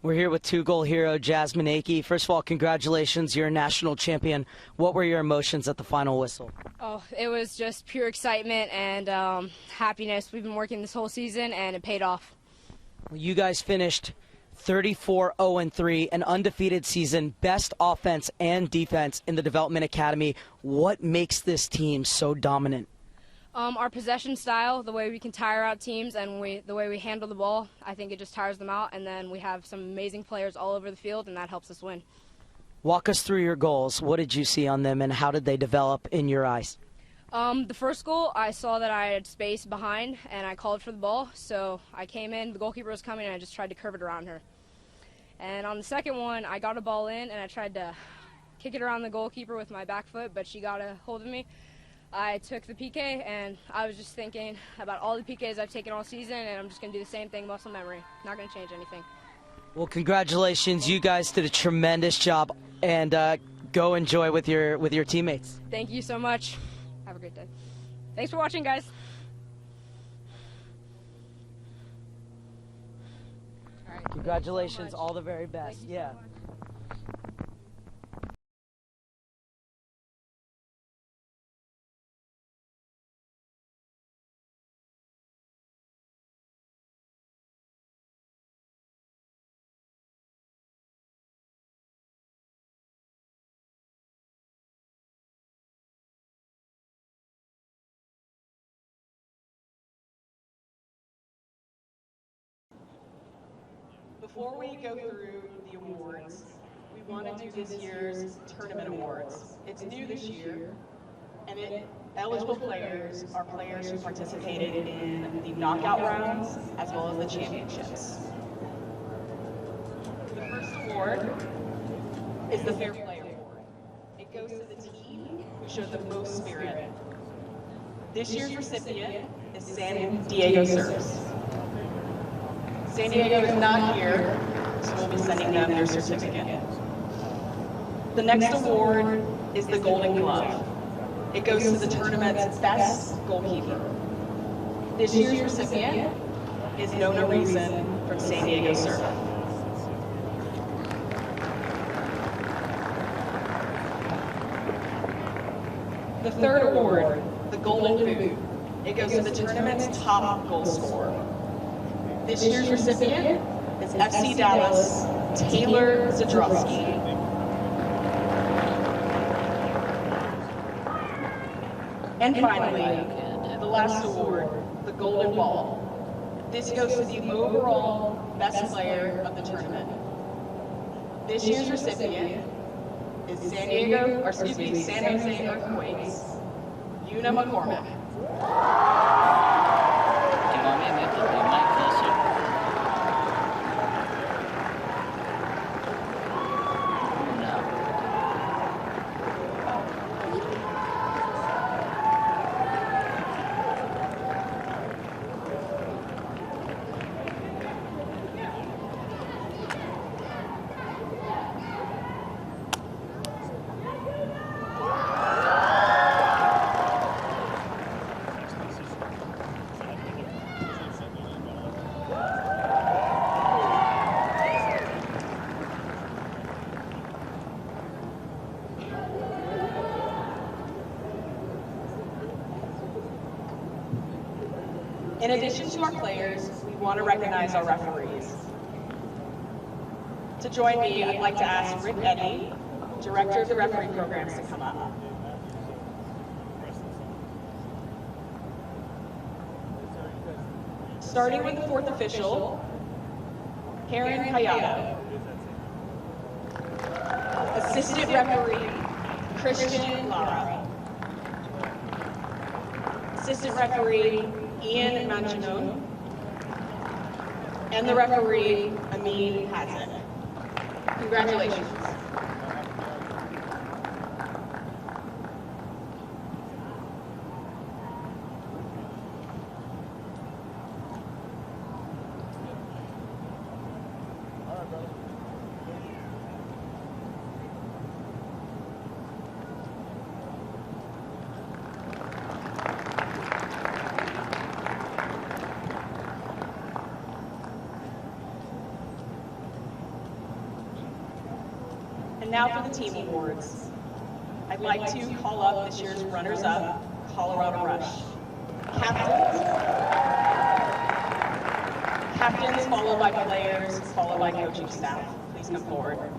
We're here with two-goal hero Jasmine Akey. First of all, congratulations, you're a national champion. What were your emotions at the final whistle? Oh, it was just pure excitement and happiness. We've been working this whole season, and it paid off. You guys finished 34-0-3, an undefeated season, best offense and defense in the Development Academy. What makes this team so dominant? Our possession style, the way we can tire out teams, and the way we handle the ball, I think it just tires them out. And then we have some amazing players all over the field, and that helps us win. Walk us through your goals. What did you see on them, and how did they develop in your eyes? The first goal, I saw that I had space behind, and I called for the ball. So I came in, the goalkeeper was coming, and I just tried to curve it around her. And on the second one, I got a ball in, and I tried to kick it around the goalkeeper with my back foot, but she got a hold of me. I took the PK, and I was just thinking about all the PKs I've taken all season, and I'm just going to do the same thing, muscle memory. Not going to change anything. Well, congratulations. You guys did a tremendous job, and go enjoy with your teammates. Thank you so much. Have a great day. Thanks for watching, guys. All right. Congratulations. All the very best. Yeah. Before we go through the awards, we want to do this year's tournament awards. It's new this year, and eligible players are players who participated in the knockout rounds as well as the championships. The first award is the Fair Play Award. It goes to the team who showed the most spirit. This year's recipient is San Diego Surfs. San Diego is not here, so we'll be sending them their certificate. The next award is the Golden Glove. It goes to the tournament's best goalkeeper. This year's recipient is Nona Reason from San Diego Surf. The third award, the Golden Boot. It goes to the tournament's top goal scorer. This year's recipient is FC Dallas, Taylor Zadrowski. And finally, the last award, the Golden Ball. This goes to the overall best player of the tournament. This year's recipient is San Jose Earthquakes, Una McCormick. In addition to our players, we want to recognize our referees. To join me, I'd like to ask Rick Eddy, Director of the Referee Programs, to come up. Starting with the fourth official, Karen Kayado. Assistant referee, Christian Lara. Assistant referee, Ian Mangione, and the referee, Amin Hazan. Congratulations. And now for the team awards. I'd like to call up this year's runners-up, Colorado Rush. Captains, followed by players, followed by coaching staff. Please come forward.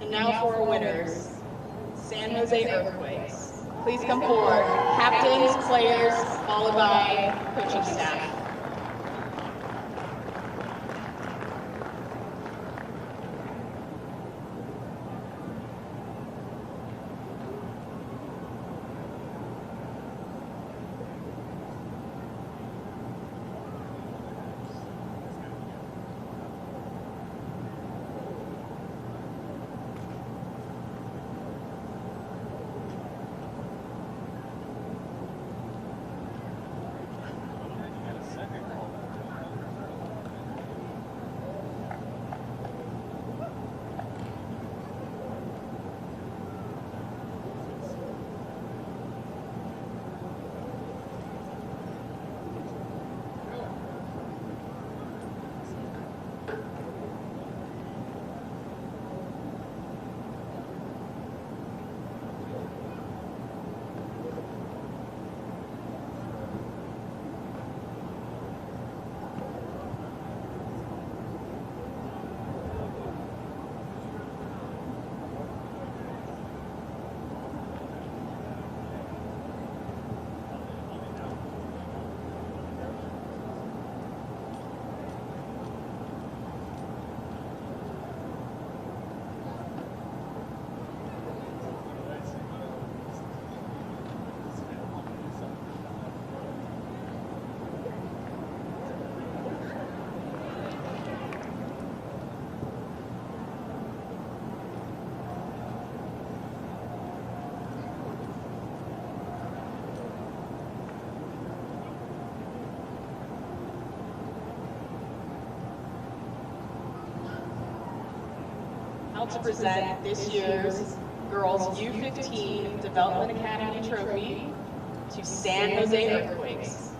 And now for our winners, San Jose Earthquakes. Please come forward. Captains, players, followed by coaching staff. To present this year's Girls U15 Development Academy Trophy to San Jose Earthquakes.